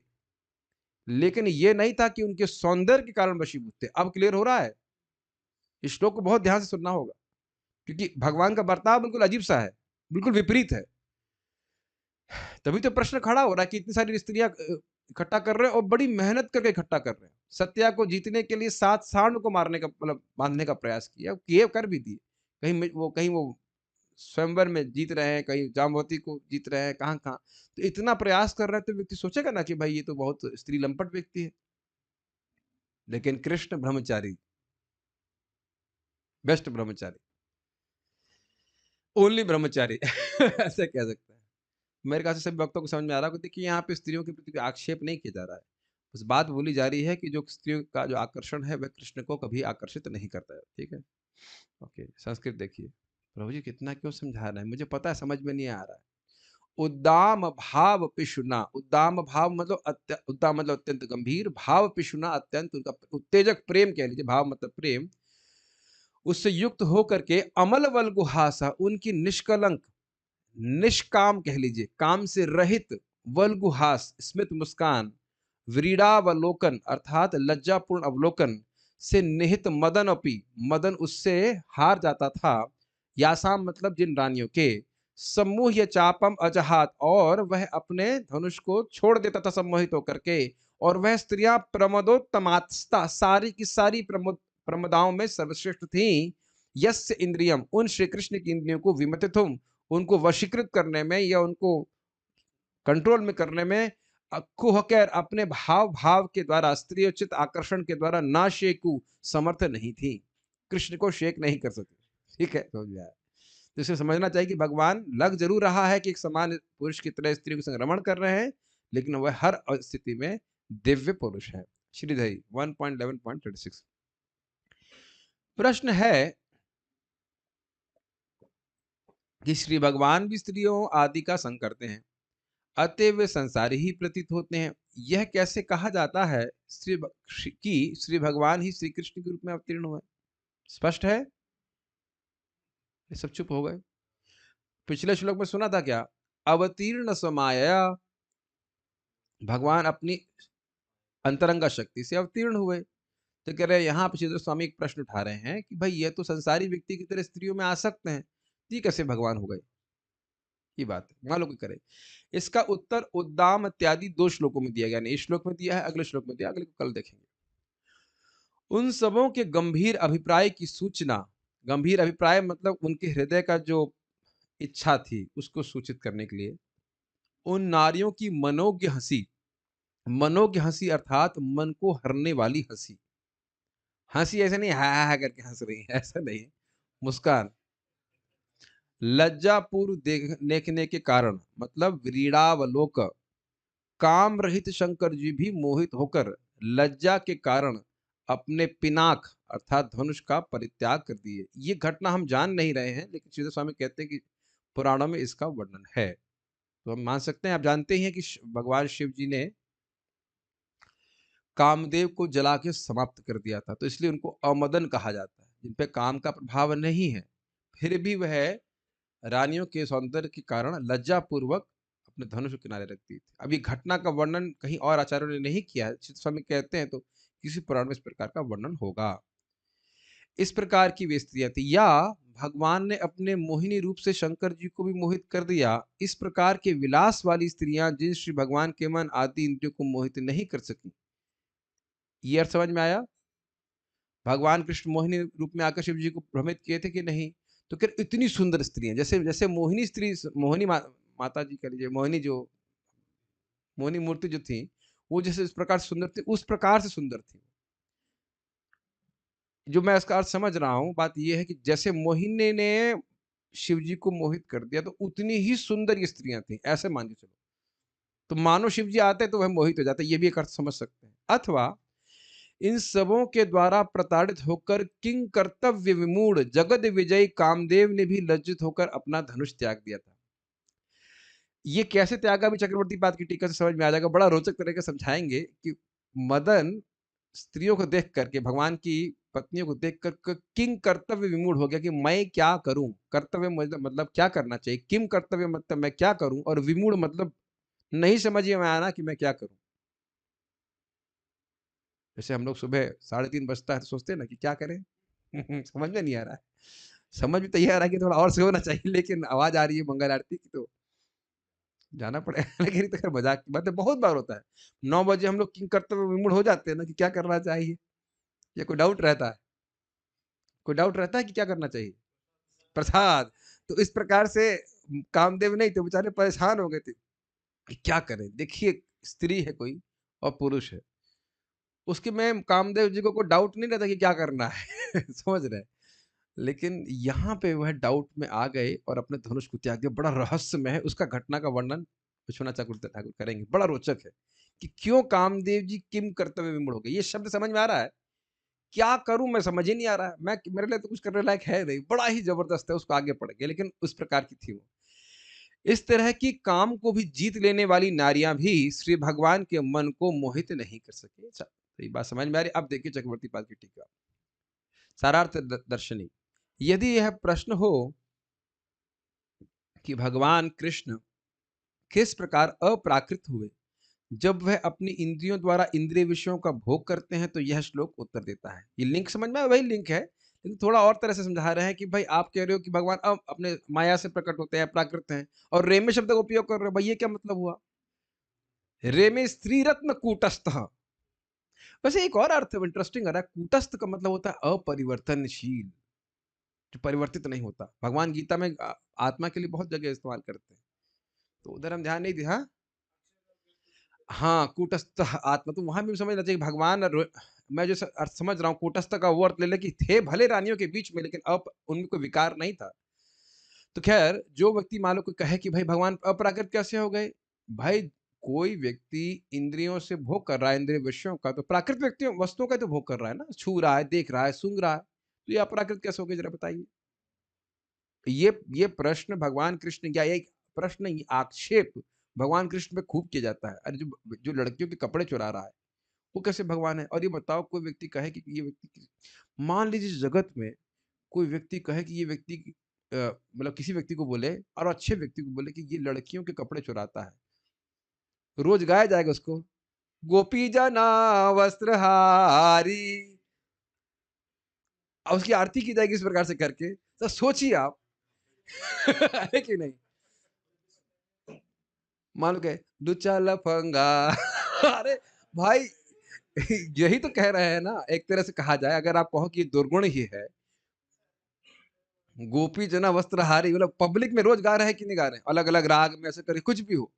लेकिन ये नहीं था कि उनके सौंदर्य के कारण वशीभूत थे। अब क्लियर हो रहा है? इस श्लोक को बहुत ध्यान से सुनना होगा, क्योंकि भगवान का बर्ताव बिल्कुल अजीब सा है, बिल्कुल विपरीत है। तभी तो प्रश्न खड़ा हो रहा है कि इतनी सारी स्त्रियां इकट्ठा कर रहे हैं और बड़ी मेहनत करके इकट्ठा कर रहे हैं। सत्या को जीतने के लिए 7 सांड को मारने का मतलब बांधने का प्रयास किया, किए कर भी दिए। कहीं वो स्वयंवर में जीत रहे हैं, कहीं जामवती को जीत रहे हैं, कहाँ-कहाँ। तो इतना प्रयास कर रहे हैं तो व्यक्ति सोचेगा ना कि भाई ये तो बहुत स्त्री लंपट व्यक्ति है। लेकिन कृष्ण ब्रह्मचारी, बेस्ट ब्रह्मचारी, ओनली ब्रह्मचारी ऐसे कह सकते हैं। मेरे ख्याल से सभी भक्तों को समझ में आ रहा होगा। देखिए, यहाँ पे स्त्रियों के प्रति कोई आक्षेप नहीं किया जा रहा है। बस बात बोली जा रही है कि जो स्त्रियों का जो आकर्षण है वह कृष्ण को कभी आकर्षित नहीं करता है। ठीक है? ओके, संस्कृत देखिए। प्रभु जी कितना क्यों समझा रहे हैं? मुझे पता है समझ में नहीं आ रहा है। उद्दाम भाव पिशुना, उद्दाम भाव मतलब उद्दाम मतलब अत्यंत गंभीर, भाव पिशुना अत्यंत उनका उत्तेजक प्रेम कह लीजिए, भाव मतलब प्रेम, उससे युक्त होकर के अमल वल गुहासा उनकी निष्कलंक, निष्काम कह लीजिए, काम से रहित, वल्गुहास स्मित मुस्कान, व्रीड़ावलोकन अर्थात लज्जापूर्ण अवलोकन से निहित मदन अपी, मदन उससे हार जाता था। यासाम मतलब जिन रानियों के, सम्मोह या चापम अजहात और वह अपने धनुष को छोड़ देता था सम्मोहित होकर के। और वह स्त्रियां प्रमदोत्तमात्स्ता सारी की सारी प्रमदाओं में सर्वश्रेष्ठ थी। यस्य इंद्रियम उन श्री कृष्ण की इंद्रियों को विमतित उनको वशीकृत करने में या उनको कंट्रोल में करने में कुहकर अपने भाव भाव के द्वारा स्त्रियोचित आकर्षण के द्वारा ना शेकु समर्थ नहीं थी। कृष्ण को शेक नहीं कर सके। ठीक है, समझ में आया? तो इसे समझना चाहिए कि भगवान लग जरूर रहा है कि एक समान पुरुष की तरह स्त्री के संग रमण कर रहे हैं, लेकिन वह हर स्थिति में दिव्य पुरुष है। श्रीधरी 1.11.36 प्रश्न है कि श्री भगवान भी स्त्रियों आदि का संग करते हैं, अतएव वे संसारी ही प्रतीत होते हैं। यह कैसे कहा जाता है कि श्री भगवान ही श्री कृष्ण के रूप में अवतीर्ण हुए? स्पष्ट है? ये सब चुप हो गए। पिछले श्लोक में सुना था क्या? अवतीर्ण समाया भगवान अपनी अंतरंगा शक्ति से अवतीर्ण हुए। तो कह रहे हैं यहाँ पे श्रीधर स्वामी एक प्रश्न उठा रहे हैं कि भाई ये तो संसारी व्यक्ति की तरह स्त्रियों में आसक्त हैं, तो ये कैसे भगवान हो गए? ये बात है, मान लो कोई करे। इसका उत्तर उद्दाम इत्यादि 2 श्लोकों में दिया गया, नहीं इस श्लोक में दिया है, अगले श्लोक में दिया, अगले को कल देखेंगे। उन सबों के गंभीर अभिप्राय की सूचना, गंभीर अभिप्राय मतलब उनके हृदय का जो इच्छा थी, उसको सूचित करने के लिए, उन नारियों की मनोज्ञ हँसी अर्थात मन को हरने वाली हँसी। हँसी ऐसे नहीं हा, हा, हा करके हँस रही है, ऐसा नहीं है, मुस्कान। लज्जापूर्व देखने के कारण मतलब व्रीड़ावलोक, काम रहित शंकर जी भी मोहित होकर लज्जा के कारण अपने पिनाक अर्थात धनुष का परित्याग कर दिए। ये घटना हम जान नहीं रहे हैं, लेकिन श्रीधर स्वामी कहते हैं कि पुराणों में इसका वर्णन है। तो हम मान सकते हैं, आप जानते ही हैं कि भगवान शिव जी ने कामदेव को जला के समाप्त कर दिया था, तो इसलिए उनको अमदन कहा जाता है, जिन पे काम का प्रभाव नहीं है। फिर भी वह रानियों के सौंदर्य के कारण लज्जापूर्वक अपने धनुष के किनारे रखती थी। अब ये घटना का वर्णन कहीं और आचार्यों ने नहीं किया है, चित्त स्वामी कहते हैं तो किसी पुराण में इस प्रकार का वर्णन होगा। इस प्रकार की वे स्त्रियां थी, या भगवान ने अपने मोहिनी रूप से शंकर जी को भी मोहित कर दिया। इस प्रकार के विलास वाली स्त्रियां जिन श्री भगवान के मन आदि इंद्रियों को मोहित नहीं कर सकी, ये अर्थ समझ में आया? भगवान कृष्ण मोहिनी रूप में आकर शिव जी को भ्रमित किए थे कि नहीं? तो फिर इतनी सुंदर स्त्रियां, जैसे जैसे मोहिनी स्त्री, माता जी कह लीजिए, मोहिनी मूर्ति जो थी, वो जैसे इस प्रकार से सुंदर थी, उस प्रकार से सुंदर थी। जो मैं इसका अर्थ समझ रहा हूँ, बात ये है कि जैसे मोहिनी ने शिव जी को मोहित कर दिया, तो उतनी ही सुंदर ये स्त्रियां थी, ऐसे मान के चलो। तो मानो शिव जी आते तो वह मोहित हो जाते, ये भी एक अर्थ समझ सकते हैं। अथवा इन सबों के द्वारा प्रताड़ित होकर किंग कर्तव्य विमूढ़ जगत विजयी कामदेव ने भी लज्जित होकर अपना धनुष त्याग दिया था। ये कैसे त्यागा भी चक्रवर्ती पाद की टीका से समझ में आ जाएगा, बड़ा रोचक तरीके से समझाएंगे कि मदन स्त्रियों को देख करके, भगवान की पत्नियों को देख कर किंग कर्तव्य विमूढ़ हो गया कि मैं क्या करूं। कर्तव्य मतलब क्या करना चाहिए, किम कर्तव्य मतलब मैं क्या करूं, और विमूढ़ मतलब नहीं समझ में आना कि मैं क्या करूं। जैसे हम लोग सुबह 3:30 बजता है तो सोचते हैं ना कि क्या करें। समझ में नहीं आ रहा है, समझ में तो ये आ रहा है कि थोड़ा और से होना चाहिए, लेकिन आवाज आ रही है मंगल आरती की तो जाना पड़ेगा। लेकिन ये तो खैर मजाक की बात है, बहुत बार होता है 9 बजे हम लोग किंग कर्तव्य विमूढ़ हो जाते हैं ना कि क्या करना चाहिए, या कोई डाउट रहता है, कोई डाउट रहता है कि क्या करना चाहिए, प्रसाद। तो इस प्रकार से कामदेव नहीं तो बेचारे परेशान हो गए थे कि क्या करें। देखिए, स्त्री है कोई और पुरुष है, उसके में कामदेव जी को कोई डाउट नहीं रहता कि क्या करना है। समझ रहे हैं? लेकिन यहाँ पे वह डाउट में आ गए और अपने धनुष को त्याग दिया। बड़ा रहस्यमय है, उसका घटना का वर्णन विश्वनाथ चक्रवर्ती ठाकुर करेंगे, बड़ा रोचक है कि क्यों कामदेव जी किम कर्तव्य विमूढ़ हो गए। ये शब्द समझ में आ रहा है? क्या करूं मैं समझ ही नहीं आ रहा है, मैं मेरे लिए तो कुछ करने लायक है नहीं, बड़ा ही जबरदस्त है, उसको आगे पढ़ गया, लेकिन उस प्रकार की थी वो। इस तरह की काम को भी जीत लेने वाली नारियां भी श्री भगवान के मन को मोहित नहीं कर सके। अच्छा, तो ये बात समझ में आ रही। अब देखिए चक्रवर्ती पाद की टीका, सारार्थ दर्शनी। यदि यह प्रश्न हो कि भगवान कृष्ण किस प्रकार अप्राकृत हुए जब वह अपनी इंद्रियों द्वारा इंद्रिय विषयों का भोग करते हैं, तो यह श्लोक उत्तर देता है। ये लिंक समझ में आया? वही लिंक है, लेकिन थोड़ा और तरह से समझा रहे हैं कि भाई आप कह रहे हो कि भगवान अब अपने माया से प्रकट होते हैं, प्राकृत हैं, और रेमे शब्द का उपयोग कर रहे हो, भाई ये क्या मतलब हुआ? रेमे स्त्री रत्न कूटस्थ। वैसे एक और अर्थ इंटरेस्टिंग आ रहा है, कूटस्थ का मतलब होता है अपरिवर्तनशील, जो परिवर्तित नहीं होता। भगवान गीता में आत्मा के लिए बहुत जगह इस्तेमाल करते हैं, तो उधर हम ध्यान नहीं दिया। हाँ, कूटस्थ आत्मा, तो वहाँ भी समझना चाहिए भगवान मैं जो अर्थ समझ रहा हूँ, कूटस्थ का वो अर्थ ले ले कि थे भले रानियों के बीच में, लेकिन अब उनमें कोई विकार नहीं था। तो खैर, जो व्यक्ति मान लो कोई कहे कि भाई भगवान अपराकृत कैसे हो गए? भाई कोई व्यक्ति इंद्रियों से भोग कर रहा है, इंद्रिय विषयों का, तो प्राकृत व्यक्तियों वस्तुओं का तो भोग कर रहा है ना, छू रहा है, देख रहा है, सूंघ रहा है, तो ये अपराकृत कैसे हो गए, जरा बताइए। ये प्रश्न भगवान कृष्ण, क्या एक प्रश्न नहीं, आक्षेप भगवान कृष्ण पे खूब किया जाता है। अरे जो जो लड़कियों के कपड़े चुरा रहा है, वो कैसे भगवान है? और ये बताओ, कोई व्यक्ति कहे कि ये व्यक्ति, मान लीजिए जगत में कोई व्यक्ति कहे कि ये व्यक्ति मतलब किसी व्यक्ति को बोले और अच्छे व्यक्ति को बोले कि ये लड़कियों के कपड़े चुराता है, रोज गाया जाएगा उसको, गोपी जना वस्त्रहारी, और उसकी आरती की जाएगी इस प्रकार से करके। तो सोचिए आप है कि नहीं? मान लो के लुच्चा लफंगा अरे भाई यही तो कह रहे हैं ना, एक तरह से कहा जाए अगर आप कहो कि दुर्गुण ही है, गोपी जना वस्त्रहारी, मतलब पब्लिक में रोज गा रहे हैं कि नहीं गा रहे हैं, अलग अलग राग में ऐसे करे कुछ भी हो,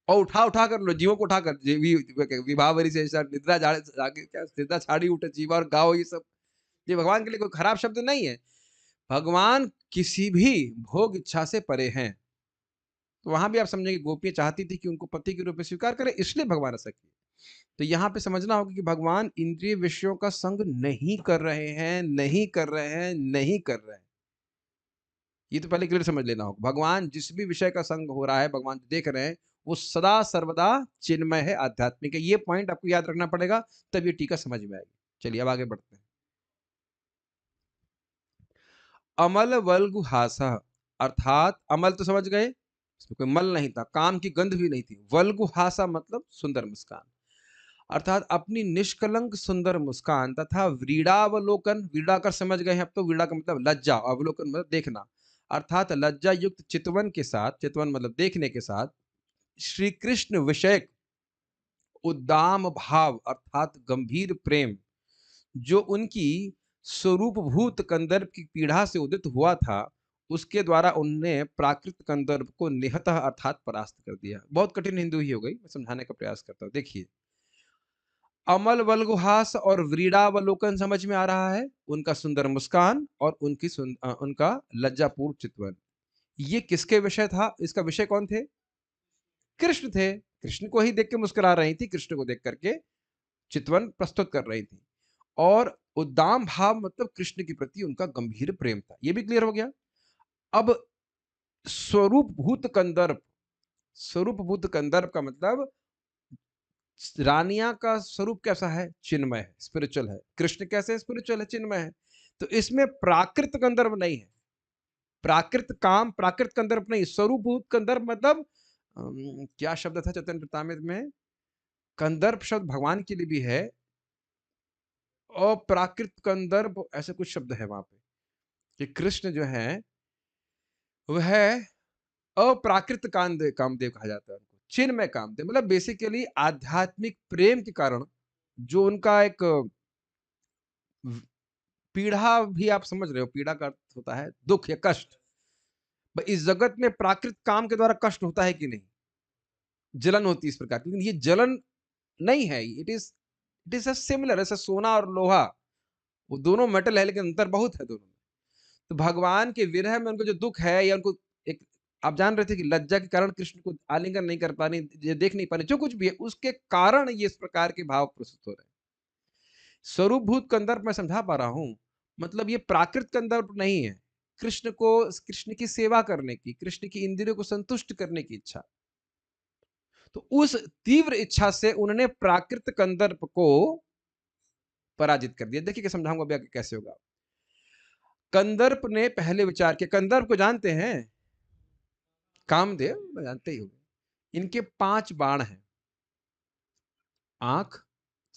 और उठा उठा कर लो जीवों को उठाकर विभावरी से ऐसा निद्रा जागे क्या निद्रा छाड़ी उठे जीवा और गाओ, ये सब ये भगवान के लिए कोई खराब शब्द नहीं है। भगवान किसी भी भोग इच्छा से परे हैं। तो वहां भी आप समझेंगे गोपियां चाहती थी कि उनको पति के रूप में स्वीकार करें, इसलिए भगवान ऐसा किए। तो यहाँ पे समझना होगा कि भगवान इंद्रिय विषयों का संग नहीं कर रहे हैं, नहीं कर रहे हैं, नहीं कर रहे हैं। ये तो पहले क्लियर समझ लेना होगा। भगवान जिस भी विषय का संग हो रहा है, भगवान देख रहे हैं, वो सदा सर्वदा चिन्मय है, आध्यात्मिक है। ये पॉइंट आपको याद रखना पड़ेगा, तब ये टीका समझ में आएगी। चलिए अब आगे बढ़ते हैं। अमल वल्गुहासा, अर्थात अमल तो समझ गए, इसमें कोई मल नहीं था, काम की गंध भी नहीं थी। वल्गुहासा मतलब सुंदर मुस्कान, अर्थात अपनी निष्कलंक सुंदर मुस्कान तथा व्रीड़ावलोकन, व्रीड़ा कर समझ गए हैं अब तो, व्रीड़ा का मतलब लज्जा, अवलोकन मतलब देखना, अर्थात लज्जा युक्त चितवन के साथ, चितवन मतलब देखने के साथ, श्री कृष्ण विषयक उद्दाम भाव अर्थात गंभीर प्रेम, जो उनकी स्वरूपभूत कंदर्प की पीढ़ा से उदित हुआ था, उसके द्वारा उनने प्राकृत कंदर्प को निहतः अर्थात परास्त कर दिया। बहुत कठिन हिंदू ही हो गई, मैं समझाने का प्रयास करता हूं। देखिए, अमल वल्गुहास और व्रीड़ावलोकन समझ में आ रहा है, उनका सुंदर मुस्कान और उनका लज्जापूर्ण चितवन। ये किसके विषय था? इसका विषय कौन थे? कृष्ण थे। कृष्ण को ही देख के मुस्कुरा रही थी, कृष्ण को देख करके चितवन प्रस्तुत कर रही थी। और उद्दाम भाव मतलब कृष्ण के प्रति उनका गंभीर प्रेम था। ये भी क्लियर हो गया। अब स्वरूप भूत कंदर्प, स्वरूप भूत कंदर्प का मतलब रानिया का स्वरूप कैसा है? चिन्मय है, स्पिरिचुअल है। कृष्ण कैसे स्पिरिचुअल है, चिन्मय है। तो इसमें प्राकृत कंदर्प नहीं है, प्राकृत काम, प्राकृत कंदर्प नहीं, स्वरूप भूत कंदर्प मतलब क्या शब्द था चैतन्य चरितामृत में? कंदर्प शब्द भगवान के लिए भी है, अप्राकृत कंदर्प ऐसे कुछ शब्द है वहां पे, कि कृष्ण जो है वह अप्राकृत कामदेव कहा जाता है उनको, चिन्मय कामदेव मतलब बेसिकली आध्यात्मिक प्रेम के कारण जो उनका एक पीड़ा, भी आप समझ रहे हो, पीड़ा का अर्थ होता है दुख या कष्ट। इस जगत में प्राकृत काम के द्वारा कष्ट होता है कि नहीं? जलन होती है इस प्रकार की, लेकिन ये जलन नहीं है, इट इज सिमिलर, ऐसा सोना और लोहा, वो दोनों मेटल है लेकिन अंतर बहुत है दोनों में। तो भगवान के विरह में उनको जो दुख है, या उनको एक, आप जान रहे थे कि लज्जा के कारण कृष्ण को आलिंगन नहीं कर पानी, देख नहीं पानी, जो कुछ भी है उसके कारण ये इस प्रकार के भाव प्रस्तुत हो रहे हैं। स्वरूपभूत कंदर्प मैं समझा पा रहा हूं, मतलब ये प्राकृत कंदर्प नहीं है, कृष्ण को, कृष्ण की सेवा करने की, कृष्ण की इंद्रियों को संतुष्ट करने की इच्छा। तो उस तीव्र इच्छा से उन्होंने प्राकृत कंदर्प को पराजित कर दिया। देखिए समझाऊंगा अभी आगे कैसे होगा। कंदर्प ने पहले विचार किया, कंदर्प को जानते हैं? कामदेव जानते ही होंगे। इनके 5 बाण हैं। आंख,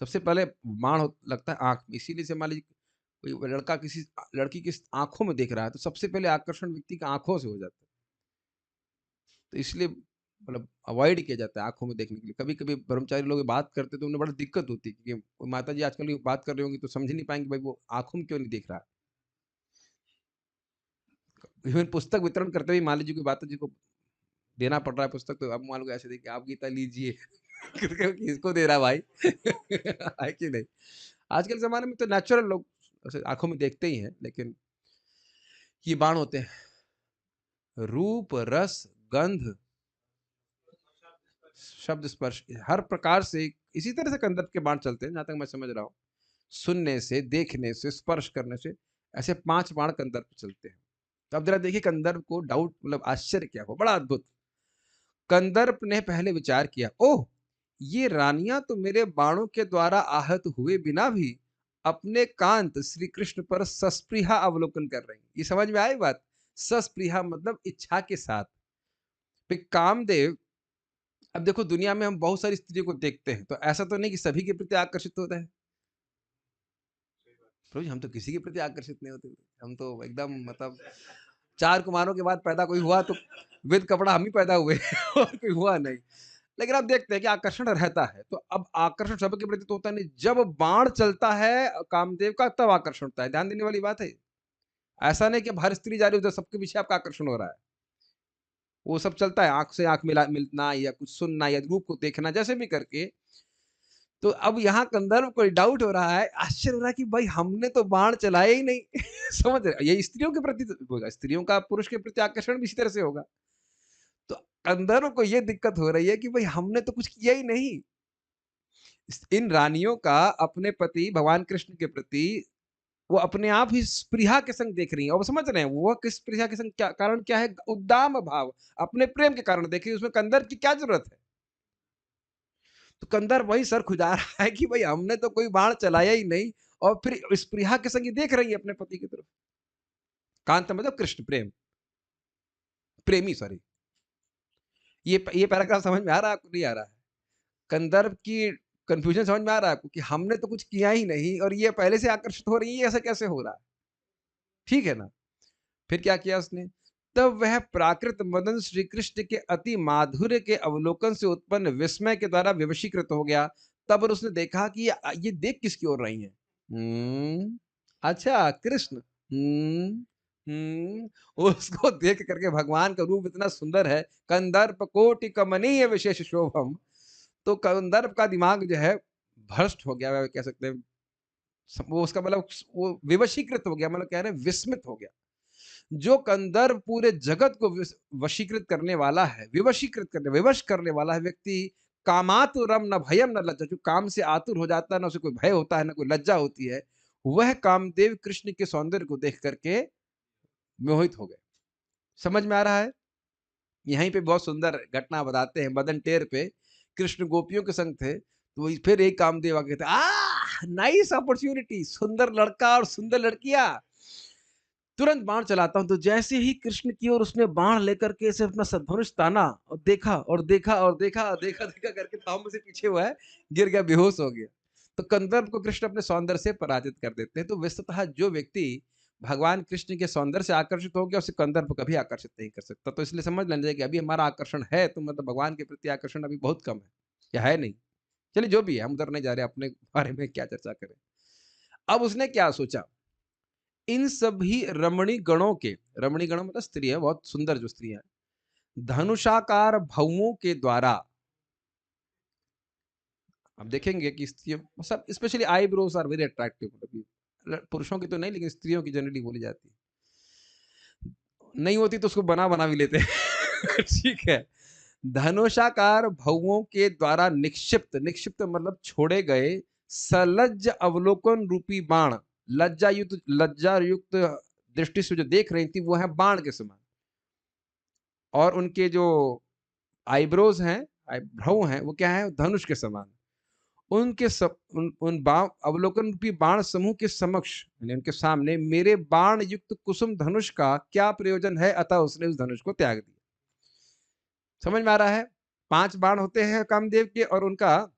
सबसे पहले बाण लगता है आंख में, इसीलिए से मान लीजिए कोई लड़का किसी लड़की की आंखों में देख रहा है तो सबसे पहले आकर्षण व्यक्ति की आंखों से हो जाता है। तो इसलिए मतलब अवॉइड किया जाता है आंखों में देखने के लिए। कभी कभी ब्रह्मचारी लोग बात करते तो उन्हें बड़ा दिक्कत होती है, क्योंकि माता जी आजकल बात कर रही होंगी तो समझ नहीं पाएंगे भाई वो आंखों में क्यों नहीं देख रहा है। इवन पुस्तक वितरण करते हुए मान लीजिए कोई माता जी को देना पड़ रहा है पुस्तक, तो अब मान लो ऐसे देखिए, आप गीता लीजिए किसको दे रहा है भाई है कि नहीं? आजकल जमाने में तो नेचुरल लोग ऐसे आंखों में देखते ही हैं, लेकिन ये बाण होते हैं रूप रस गंध शब्द स्पर्श, हर प्रकार से इसी तरह से कंदर्प के बाण चलते हैं जहां तक मैं समझ रहा हूं। सुनने से, देखने से, स्पर्श करने से, ऐसे 5 बाण कंदर्प चलते हैं। तो अब जरा देखिए कंदर्प को डाउट मतलब आश्चर्य क्या हो, बड़ा अद्भुत। कंदर्प ने पहले विचार किया, ओह ये रानियां तो मेरे बाणों के द्वारा आहत हुए बिना भी अपने कांत श्री कृष्ण पर सस्पृहा अवलोकन कर रही। ये समझ में आई बात? सस्पृहा मतलब इच्छा के साथ। कामदेव अब देखो दुनिया में हम बहुत सारी स्त्रियों को देखते हैं, तो ऐसा तो नहीं कि सभी के प्रति आकर्षित होता है। प्रभु जी, हम तो किसी के प्रति आकर्षित नहीं होते। हम तो एकदम मतलब 4 कुमारों के बाद पैदा कोई हुआ तो विद कपड़ा हम ही पैदा हुए और कोई हुआ नहीं। लेकिन आप देखते हैं कि आकर्षण रहता है, तो अब आकर्षण सबके प्रति तो होता नहीं। जब बाण चलता है कामदेव का तब आकर्षण होता है, ध्यान देने वाली बात है। ऐसा नहीं कि अब हर स्त्री जा रही है उधर सबके पीछे आपका आकर्षण हो रहा है। वो सब चलता है, आँख से आँख मिलना या कुछ सुनना या रूप को देखना जैसे भी करके। तो अब यहाँ कंदर्प को डाउट हो रहा है, आश्चर्य हो रहा है कि भाई हमने तो बाण चलाया ही नहीं। समझ रहे? ये स्त्रियों के प्रति तो होगा, स्त्रियों का पुरुष के प्रति आकर्षण भी इसी तरह से होगा। तो कंदर्प को ये दिक्कत हो रही है कि भाई हमने तो कुछ किया ही नहीं। इन रानियों का अपने पति भगवान कृष्ण के प्रति वो अपने आप ही स्पृहा के संग देख रही हैं, और वो समझ रहे हैं वो किस स्पृहा के संग, क्या कारण क्या है, उद्दाम भाव, अपने प्रेम के कारण देख रही है, उसमें कंदर्प की क्या जरूरत है। तो कंदर्प वही सर खुजा रहा है कि भाई हमने तो कोई बाण चलाया ही नहीं, और फिर स्पृहा के संग देख रही है अपने पति की तरफ। कांत मतलब कृष्ण प्रेम, प्रेमी सॉरी। ये पैराग्राफ समझ में आ रहा है आपको, नहीं आ रहा है? कंदर्प की कंफ्यूजन समझ में आ रहा है आपको कि हमने तो कुछ किया ही नहीं और ये पहले से आकर्षित हो रही है, ऐसा कैसे हो रहा है? ठीक है ना? फिर क्या किया उसने? तब वह प्राकृत मदन श्री कृष्ण के अति माधुर्य के अवलोकन से उत्पन्न विस्मय के द्वारा विवशीकृत हो गया। तब उसने देखा कि ये देख किसकी ओर रही हैं। अच्छा कृष्ण। उसको देख करके भगवान का रूप इतना सुंदर है, कंदर्प कोटि कमनीय विशेष शोभम। तो कंदर्प का दिमाग जो है भ्रष्ट हो गया, कह सकते हैं। वो उसका मतलब वो विवशीकृत हो गया, मतलब कह रहे हैं विस्मित हो गया। जो कंदर्प पूरे जगत को वशीकृत करने वाला है, विवश करने वाला है व्यक्ति, कामातुरम न भयम न लज्जा, जो काम से आतुर हो जाता है, ना उसे कोई भय होता है ना कोई लज्जा होती है, वह कामदेव कृष्ण के सौंदर्य को देख करके मोहित हो गए। समझ में आ रहा है? यहीं पे बहुत सुंदर घटना बताते हैं। मदन टेर पे कृष्ण गोपियों के संग थे, तो फिर एक कामदेव आके थे, नाइस अपॉर्चुनिटी, सुंदर लड़का और सुंदर लड़कियां, तुरंत बाण चलाता हूँ। तो जैसे ही कृष्ण की ओर उसने बाण लेकर के इसे अपना धनुष ताना और देखा और देखा और देखा और देखा देखा करके ताम से पीछे हुआ है, गिर गया, बेहोश हो गया। तो कंदर्प को कृष्ण अपने सौंदर्य से पराजित कर देते हैं। तो वस्तुतः जो व्यक्ति भगवान कृष्ण के सौंदर्य से आकर्षित हो गया, उसे कंदर्प कभी आकर्षित नहीं कर सकता। तो इसलिए समझ लेना चाहिए कि अभी हमारा आकर्षण है, तो मतलब भगवान के प्रति आकर्षण अभी बहुत कम है या है नहीं। चलिए जो भी है, हम उधर नहीं जा रहे, अपने बारे में क्या चर्चा करें। अब उसने क्या सोचा, इन सभी रमणी गणों के, रमणी गणों मतलब स्त्री है, बहुत सुंदर जो स्त्री है, धनुषाकार भवों के द्वारा, आप देखेंगे कि स्त्रियों सब specially eyebrows are very attractive, मतलब पुरुषों की तो नहीं लेकिन स्त्रियों की जनरली बोली जाती है, नहीं होती तो उसको बना बना भी लेते हैं। ठीक है। धनुषाकार भवों के द्वारा निक्षिप्त, निक्षिप्त मतलब छोड़े गए, सलज्ज अवलोकन रूपी बाण, लज्जा युक्त दृष्टि से जो देख रही थी वो है बाण के समान। और उनके जो आईब्रोज हैं, भ्रव हैं, वो क्या है, धनुष के समान। उनके उन अवलोकन रूपी बाण समूह के समक्ष, यानी उनके सामने मेरे बाण युक्त कुसुम धनुष का क्या प्रयोजन है, अतः उसने उस धनुष को त्याग दिया। समझ में आ रहा है? 5 बाण होते हैं कामदेव के, और उनका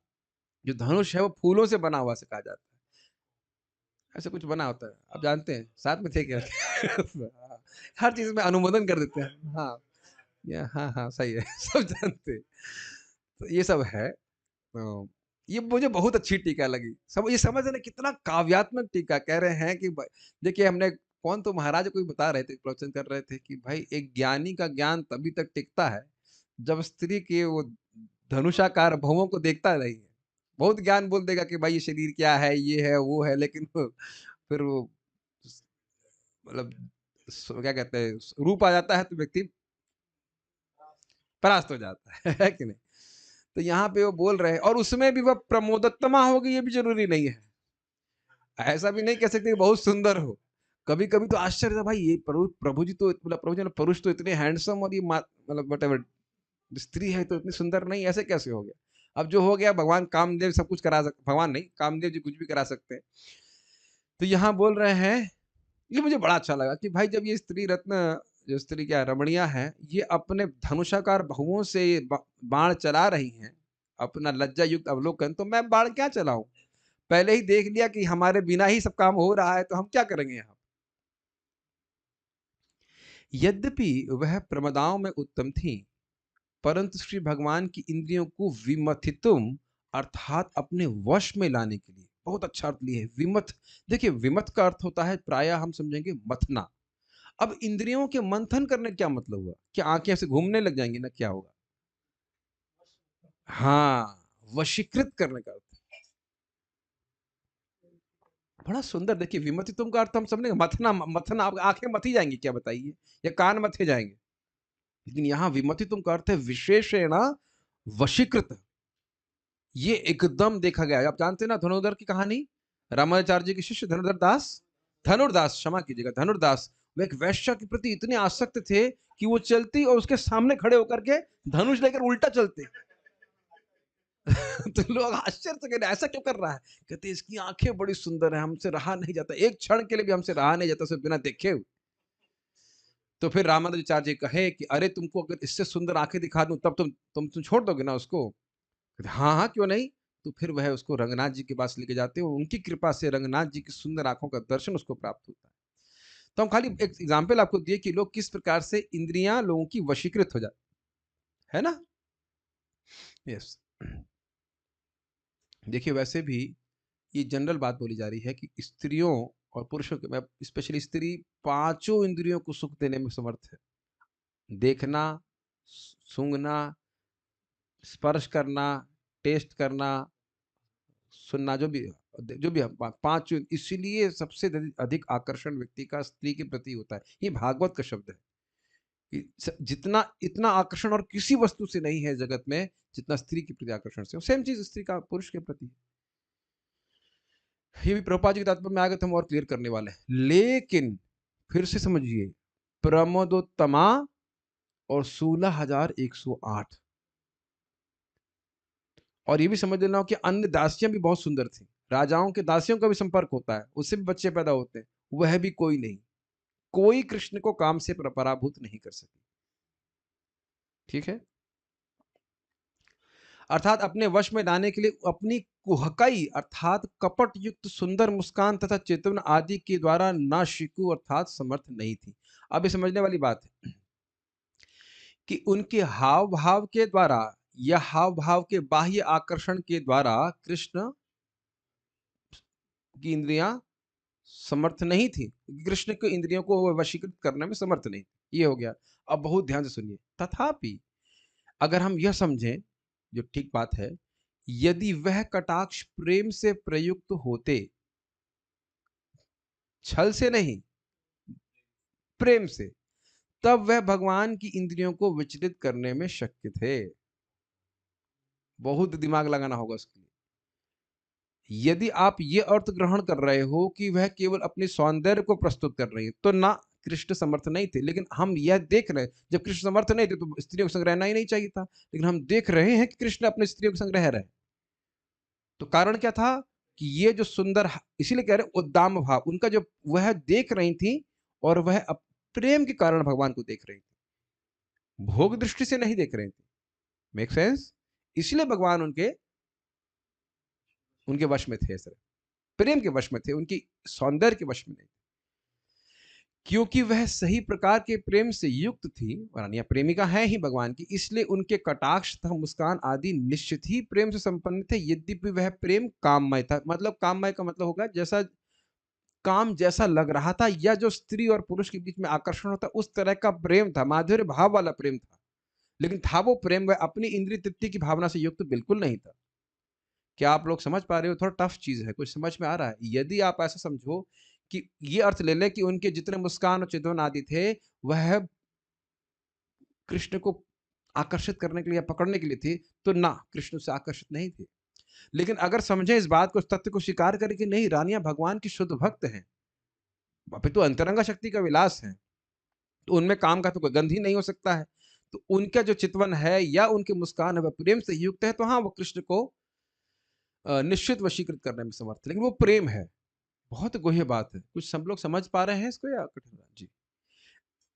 जो धनुष है वो फूलों से बना हुआ से कहा जाता है। ऐसे कुछ बना होता है, आप जानते हैं, साथ में थे क्या? हर चीज में अनुमोदन कर देते हैं। हाँ, हाँ हाँ सही है। सब जानते हैं। तो ये सब है। तो ये मुझे बहुत अच्छी टीका लगी। सब ये समझ रहे कितना काव्यात्मक टीका, कह रहे हैं कि देखिए हमने कौन तो महाराज कोई बता रहे थे, प्रवचन कर रहे थे कि भाई एक ज्ञानी का ज्ञान तभी तक टिकता है जब स्त्री के वो धनुषाकार भवों को देखता नहीं है। बहुत ज्ञान बोल देगा कि भाई ये शरीर क्या है, ये है वो है, लेकिन फिर वो मतलब क्या कहते हैं, रूप आ जाता है तो व्यक्ति परास्त हो जाता है कि नहीं? तो यहाँ पे वो बोल रहे हैं, और उसमें भी वह प्रमोदत्तमा होगी ये भी जरूरी नहीं है। ऐसा भी नहीं कह सकते बहुत सुंदर हो। कभी कभी तो आश्चर्य था, भाई ये प्रभु जी तो मतलब प्रभु जी पुरुष तो इतने हैंडसम, और ये मतलब वट स्त्री है तो इतनी सुंदर नहीं, ऐसे कैसे हो गया? अब जो हो गया, भगवान कामदेव सब कुछ करा सकते, भगवान नहीं कामदेव जी कुछ भी करा सकते हैं। तो यहाँ बोल रहे हैं, ये मुझे बड़ा अच्छा लगा कि भाई जब ये स्त्री रत्न जो स्त्री क्या रमणियाँ हैं, ये अपने धनुषाकार भुवों से बाण चला रही हैं, अपना लज्जा युक्त अवलोकन, तो मैं बाण क्या चलाऊँ? पहले ही देख लिया कि हमारे बिना ही सब काम हो रहा है, तो हम क्या करेंगे यहाँ? यद्यपि वह प्रमदाओं में उत्तम थीं, परंतु श्री भगवान की इंद्रियों को विमथितुम अर्थात अपने वश में लाने के लिए, बहुत अच्छा अर्थ लिए है विमथ। देखिए, विमथ का अर्थ होता है प्रायः हम समझेंगे मथना। अब इंद्रियों के मंथन करने क्या मतलब हुआ? क्या आंखें ऐसे घूमने लग जाएंगी ना, क्या होगा? हाँ, वशीकृत करने का अर्थ। बड़ा सुंदर। देखिए, विमथितुम का अर्थ हम समझेंगे मथना, मथना। अब आंखें मथी जाएंगी क्या बताइए, या कान मथे जाएंगे? लेकिन यहाँ विमथितुम का अर्थ है विशेषण वशीकृत। ये एकदम देखा गया है। आप जानते हैं ना धनुर्धर की कहानी, रामाचार्य जी के शिष्य धनुर्धर दास, धनुर्दास, क्षमा कीजिएगा, धनुर्दास। वो एक वैश्या के प्रति इतने आसक्त थे कि वो चलती और उसके सामने खड़े होकर के धनुष लेकर उल्टा चलते। तो लोग आश्चर्य से कह रहे ऐसा क्यों कर रहा है? कहते इसकी आंखें बड़ी सुंदर है, हमसे रहा नहीं जाता, एक क्षण के लिए भी हमसे रहा नहीं जाता उसे बिना देखे हुए। तो फिर रामानुजाचार्य जी कहे कि अरे तुमको अगर इससे सुंदर आंखें दिखा दूं तब तुम छोड़ दोगे ना उसको? कहते, हाँ हाँ क्यों नहीं। तो फिर वह उसको रंगनाथ जी के पास लेके जाते हैं, उनकी कृपा से रंगनाथ जी की सुंदर आंखों का दर्शन उसको प्राप्त होता है। तो हम खाली एक एग्जाम्पल आपको दिए कि लोग किस प्रकार से इंद्रियां लोगों की वशीकृत हो जाती है ना। यस। देखिए, वैसे भी ये जनरल बात बोली जा रही है कि स्त्रियों और पुरुषों के, मैं स्पेशली स्त्री, पांचों इंद्रियों को सुख देने में समर्थ है। देखना, सूंघना, स्पर्श करना, टेस्ट करना, सुनना, जो भी हम पांच, इसीलिए सबसे अधिक आकर्षण व्यक्ति का स्त्री के प्रति होता है। ये भागवत का शब्द है कि जितना इतना आकर्षण और किसी वस्तु से नहीं है जगत में जितना स्त्री के प्रति आकर्षण से। सेम चीज स्त्री का पुरुष के प्रति। ये भी प्रभुपाद जी के तात्पर्य में आगे तो हम और क्लियर करने वाले हैं। लेकिन फिर से समझिए, प्रमोदोत्तमा और 16,108, और ये भी समझ लेना कि अन्य दासियां भी बहुत सुंदर थी। राजाओं के दासियों का भी संपर्क होता है, उससे भी बच्चे पैदा होते हैं। वह भी कोई नहीं, कोई कृष्ण को काम से पराभूत नहीं कर सकी। ठीक है, अर्थात अपने वश में लाने के लिए अपनी कुहकाई अर्थात कपट युक्त सुंदर मुस्कान तथा चेतन आदि के द्वारा ना शिकु अर्थात समर्थ नहीं थी। अब ये समझने वाली बात है कि उनके हाव भाव के द्वारा या हाव भाव के बाह्य आकर्षण के द्वारा कृष्ण की इंद्रियां समर्थ नहीं थी। कृष्ण को इंद्रियों को वशीकृत करने में समर्थ नहीं थी। ये हो गया। अब बहुत ध्यान से सुनिए। तथापि अगर हम यह समझें, जो ठीक बात है, यदि वह कटाक्ष प्रेम से प्रयुक्त होते, छल से नहीं, प्रेम से, तब वह भगवान की इंद्रियों को विचलित करने में शक्य थे। बहुत दिमाग लगाना होगा उसके लिए। यदि आप ये अर्थ ग्रहण कर रहे हो कि वह केवल अपने सौंदर्य को प्रस्तुत कर रही है, तो ना, कृष्ण समर्थ नहीं थे। लेकिन हम यह देख रहे हैं, जब कृष्ण समर्थ नहीं थे तो स्त्रियों के संग रहना ही नहीं चाहिए था। लेकिन हम देख रहे हैं कि कृष्ण अपने स्त्रियों के संग रह रहे। तो कारण क्या था कि ये जो सुंदर, इसीलिए कह रहे उद्दाम भाव उनका, जो वह देख रही थी और वह प्रेम के कारण भगवान को देख रही थी, भोग दृष्टि से नहीं देख रही थी। Make sense? इसलिए भगवान उनके उनके वश में थे, सर, प्रेम के वश में थे, उनकी सौंदर्य के वश में नहीं, क्योंकि वह सही प्रकार के प्रेम से युक्त थी, और प्रेमिका है ही भगवान की। इसलिए उनके कटाक्ष तथा मुस्कान आदि निश्चित ही प्रेम से संपन्न थे। यद्यपि वह प्रेम काममय था। मतलब काममय का मतलब होगा जैसा काम जैसा लग रहा था, या जो स्त्री और पुरुष के बीच में आकर्षण होता उस तरह का प्रेम था, माधुर्य भाव वाला प्रेम था। लेकिन था वो प्रेम वह अपनी इंद्रिय तृप्ति की भावना से युक्त बिल्कुल नहीं था। क्या आप लोग समझ पा रहे हो? थोड़ा टफ चीज है, कुछ समझ में आ रहा है? यदि आप ऐसा समझो कि ये अर्थ ले ले कि उनके जितने मुस्कान और चितवन आदि थे वह कृष्ण को आकर्षित करने के लिए या पकड़ने के लिए थे, तो ना, कृष्ण से आकर्षित नहीं थे। लेकिन अगर समझे इस बात को, इस तथ्य को स्वीकार करें कि नहीं, रानियां भगवान की शुद्ध भक्त हैं, अभी तो अंतरंगा शक्ति का विलास है, तो उनमें काम का तो कोई गंध ही नहीं हो सकता है। तो उनका जो चितवन है या उनकी मुस्कान है वह प्रेम से युक्त है, तो हाँ, वो कृष्ण को निश्चित वशीकृत करने में समर्थ है। लेकिन वो प्रेम है। बहुत गुह्य बात है। कुछ सब लोग समझ पा रहे हैं इसको या कठिन? जी।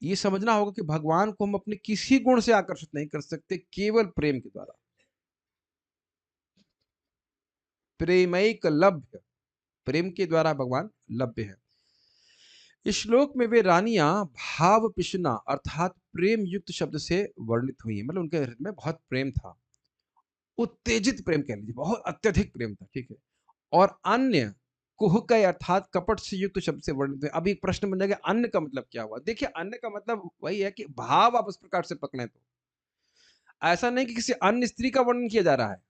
ये समझना होगा कि भगवान को हम अपने किसी गुण से आकर्षित नहीं कर सकते, केवल प्रेम के द्वारा। प्रेमैक लभ्य, प्रेम के द्वारा भगवान लभ्य है। इस श्लोक में वे रानियां भाव पिशुना अर्थात प्रेम युक्त शब्द से वर्णित हुई हैं। मतलब उनके हृदय में बहुत प्रेम था, उत्तेजित प्रेम कह लीजिए, बहुत अत्यधिक प्रेम था, ठीक है। और अन्य कुहकय अर्थात कपट से युक्त शब्द से वर्णित है। अभी एक प्रश्न बन जाएगा, अन्य का मतलब क्या हुआ? देखिए, अन्य का मतलब वही है कि भाव आप उस प्रकार से पकड़े तो ऐसा नहीं कि किसी अन्य स्त्री का वर्णन किया जा रहा है।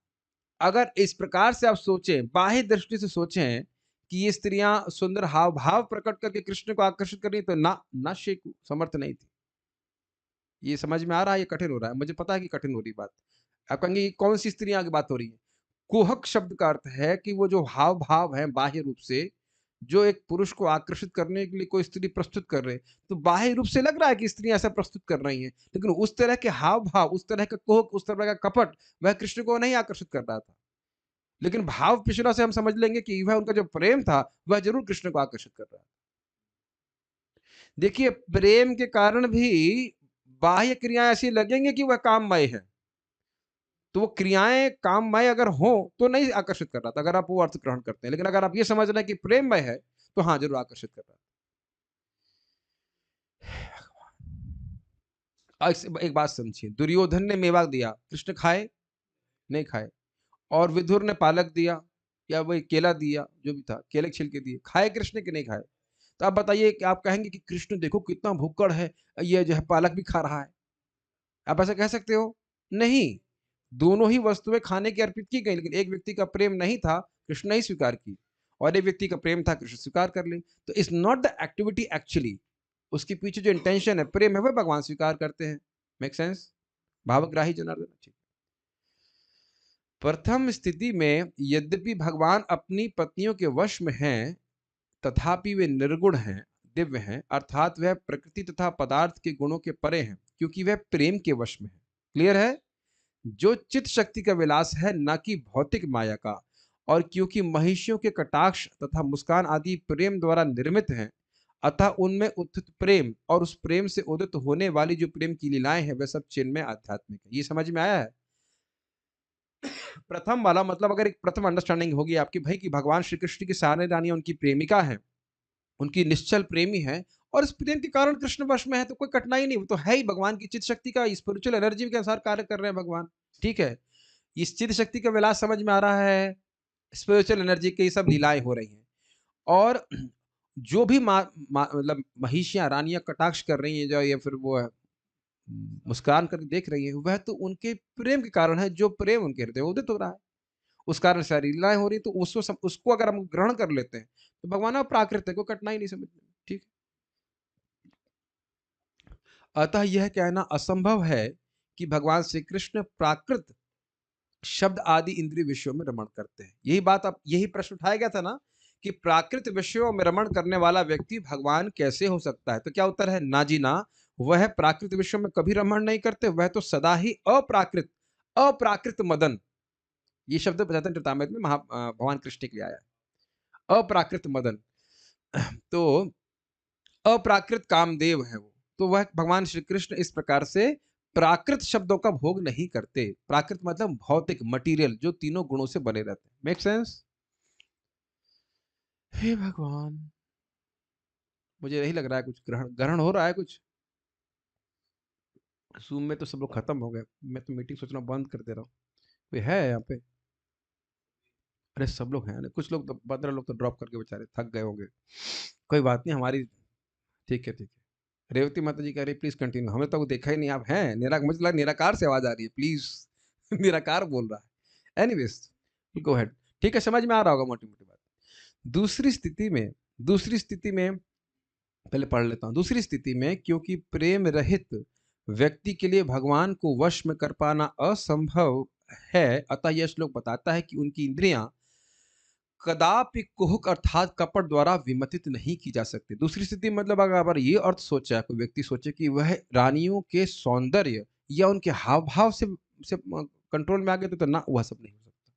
अगर इस प्रकार से आप सोचें, बाह्य दृष्टि से सोचें कि ये स्त्रियां सुंदर हाव भाव प्रकट करके कृष्ण को आकर्षित कर रही, तो ना शेखू समर्थ नहीं थी। ये समझ में आ रहा है? ये कठिन हो रहा है, मुझे पता है कि कठिन हो रही बात। आप कहेंगे ये कौन सी स्त्रियां की बात हो रही है? कुहक शब्द का अर्थ है कि वो जो हाव भाव है बाह्य रूप से, जो एक पुरुष को आकर्षित करने के लिए कोई स्त्री प्रस्तुत कर रहे, तो बाह्य रूप से लग रहा है कि स्त्रियां ऐसा प्रस्तुत कर रही हैं, लेकिन उस तरह के हाव भाव, उस तरह का कुहक, उस तरह का कपट वह कृष्ण को नहीं आकर्षित कर रहा था। लेकिन भाव पिछड़ा से हम समझ लेंगे कि वह उनका जो प्रेम था वह जरूर कृष्ण को आकर्षित कर रहा है। देखिए, प्रेम के कारण भी बाह्य क्रियाएं ऐसी लगेंगे कि वह काममय है, तो वो क्रियाएं काममय अगर हो तो नहीं आकर्षित कर रहा था, अगर आप वो अर्थ ग्रहण करते हैं। लेकिन अगर आप ये समझ रहे हैं कि प्रेममय है, तो हाँ जरूर आकर्षित कर रहा है। एक बात समझिए, दुर्योधन ने मेवा दिया, कृष्ण खाए? नहीं खाए। और विदुर ने पालक दिया या वही केला दिया, जो भी था, केले के छिलके दिए, खाए कृष्ण के नहीं खाए? तो आप बताइए कि आप कहेंगे कि कृष्ण देखो कितना भुक्कड़ है, ये जो है पालक भी खा रहा है, आप ऐसा कह सकते हो? नहीं, दोनों ही वस्तुएं खाने की अर्पित की गई, लेकिन एक व्यक्ति का प्रेम नहीं था, कृष्ण नहीं स्वीकार की, और एक व्यक्ति का प्रेम था, कृष्ण स्वीकार कर ले। तो it's not the activity actually, उसके पीछे जो इंटेंशन है, प्रेम है, वह भगवान स्वीकार करते हैं। Make sense? भावग्राही जनार्दन, ठीक। प्रथम स्थिति में यद्यपि भगवान अपनी पत्नियों के वश में हैं, तथापि वे निर्गुण हैं, दिव्य हैं, अर्थात वह प्रकृति तथा पदार्थ के गुणों के परे हैं, क्योंकि वह प्रेम के वश में है। क्लियर है? जो चित्त शक्ति का विलास है, न कि भौतिक माया का। और क्योंकि महिषियों के कटाक्ष तथा मुस्कान आदि प्रेम द्वारा निर्मित हैं, अतः उनमें उत्थित प्रेम और उस प्रेम से उदित होने वाली जो प्रेम की लीलाएं हैं, वह सब चिन्मय आध्यात्मिक है। ये समझ में आया है? प्रथम वाला मतलब, अगर एक प्रथम अंडरस्टैंडिंग होगी आपकी भाई कि भगवान श्री कृष्ण की सारे रानियां उनकी प्रेमिका हैं, उनकी निश्चल प्रेमी है, और इस प्रेम के कारण कृष्ण वश में है, तो कोई कठिनाई नहीं, वो तो है ही भगवान की चित्त शक्ति का स्पिरिचुअल एनर्जी के अनुसार कार्य कर रहे हैं भगवान। ठीक है, इस चित्त शक्ति का विलास समझ में आ रहा है, स्पिरिचुअल एनर्जी की सब लीलाएं हो रही हैं। और जो भी मतलब महिषियां रानियां कटाक्ष कर रही हैं, जो या फिर वो मुस्कान करके देख रही है, वह तो उनके प्रेम के कारण है, जो प्रेम उनके हृदय में उदित हो रहा है, उस कारण सारी लीलाएं हो रही, तो उसको अगर हम ग्रहण कर लेते हैं, तो भगवान अब प्राकृत है, कोई कठिनाई नहीं समझने में। ठीक है, अतः यह कहना असंभव है कि भगवान श्री कृष्ण प्राकृत शब्द आदि इंद्रिय विषयों में रमण करते हैं। यही बात, अब यही प्रश्न उठाया गया था ना कि प्राकृत विषयों में रमण करने वाला व्यक्ति भगवान कैसे हो सकता है? तो क्या उत्तर है? ना जी ना, वह प्राकृत विषयों में कभी रमण नहीं करते, वह तो सदा ही अप्राकृत, अप्राकृत मदन, ये शब्द चैतन्य चरितामृत में भगवान कृष्ण के लिए आया है, अप्राकृत मदन। तो अप्राकृत कामदेव है वो, तो वह भगवान श्री कृष्ण इस प्रकार से प्राकृत शब्दों का भोग नहीं करते। प्राकृत मतलब भौतिक, मटेरियल, जो तीनों गुणों से बने रहते हैं। Make sense? हे भगवान, मुझे यही लग रहा है कुछ ग्रहण ग्रहण हो रहा है कुछ। जूम में तो सब लोग खत्म हो गए, मैं तो मीटिंग सोचना बंद कर दे रहा हूँ। कोई है यहाँ पे? अरे सब लोग हैं, कुछ लोग तो 15 लोग तो ड्रॉप करके बेचारे थक गए होंगे। कोई बात नहीं, हमारी ठीक है, ठीक है। रेवती माता जी कह रही प्लीज कंटिन्यू, हमें तो देखा ही नहीं, आप हैं मुझे लगा निराकार से आवाज आ रही है, प्लीज। निराकार बोल रहा है। Anyways, go ahead. ठीक है, समझ में आ रहा होगा मोटी मोटी बात। दूसरी स्थिति में, दूसरी स्थिति में पहले पढ़ लेता हूं। दूसरी स्थिति में क्योंकि प्रेम रहित व्यक्ति के लिए भगवान को वश में कर पाना असंभव है, अतः यह श्लोक बताता है कि उनकी इंद्रियां कदापि कुहक अर्थात कपट द्वारा विमतित नहीं की जा सकती। दूसरी स्थिति मतलब अगर ये अर्थ सोचा, कोई व्यक्ति सोचे कि वह रानियों के सौंदर्य या उनके हाव भाव से कंट्रोल में आ गए, तो ना, वह सब नहीं हो सकता,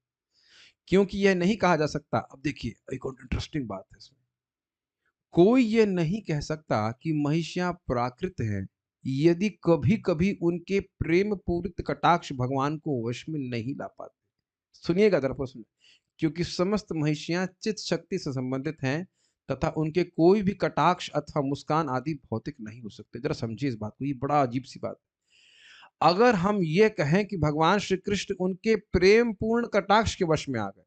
क्योंकि यह नहीं कहा जा सकता। अब देखिए एक और इंटरेस्टिंग बात है इसमें, कोई ये नहीं कह सकता कि महिषियां प्राकृत हैं यदि कभी कभी उनके प्रेम पूरित कटाक्ष भगवान को वश में नहीं ला पाते। सुनिएगा जरा प्रश्न, क्योंकि समस्त महिषियां चित शक्ति से संबंधित हैं तथा उनके कोई भी कटाक्ष अथवा मुस्कान आदि भौतिक नहीं हो सकते। जरा समझिए इस बात को, ये बड़ा अजीब सी बात है। अगर हम ये कहें कि भगवान श्री कृष्ण उनके प्रेम पूर्ण कटाक्ष के वश में आ गए,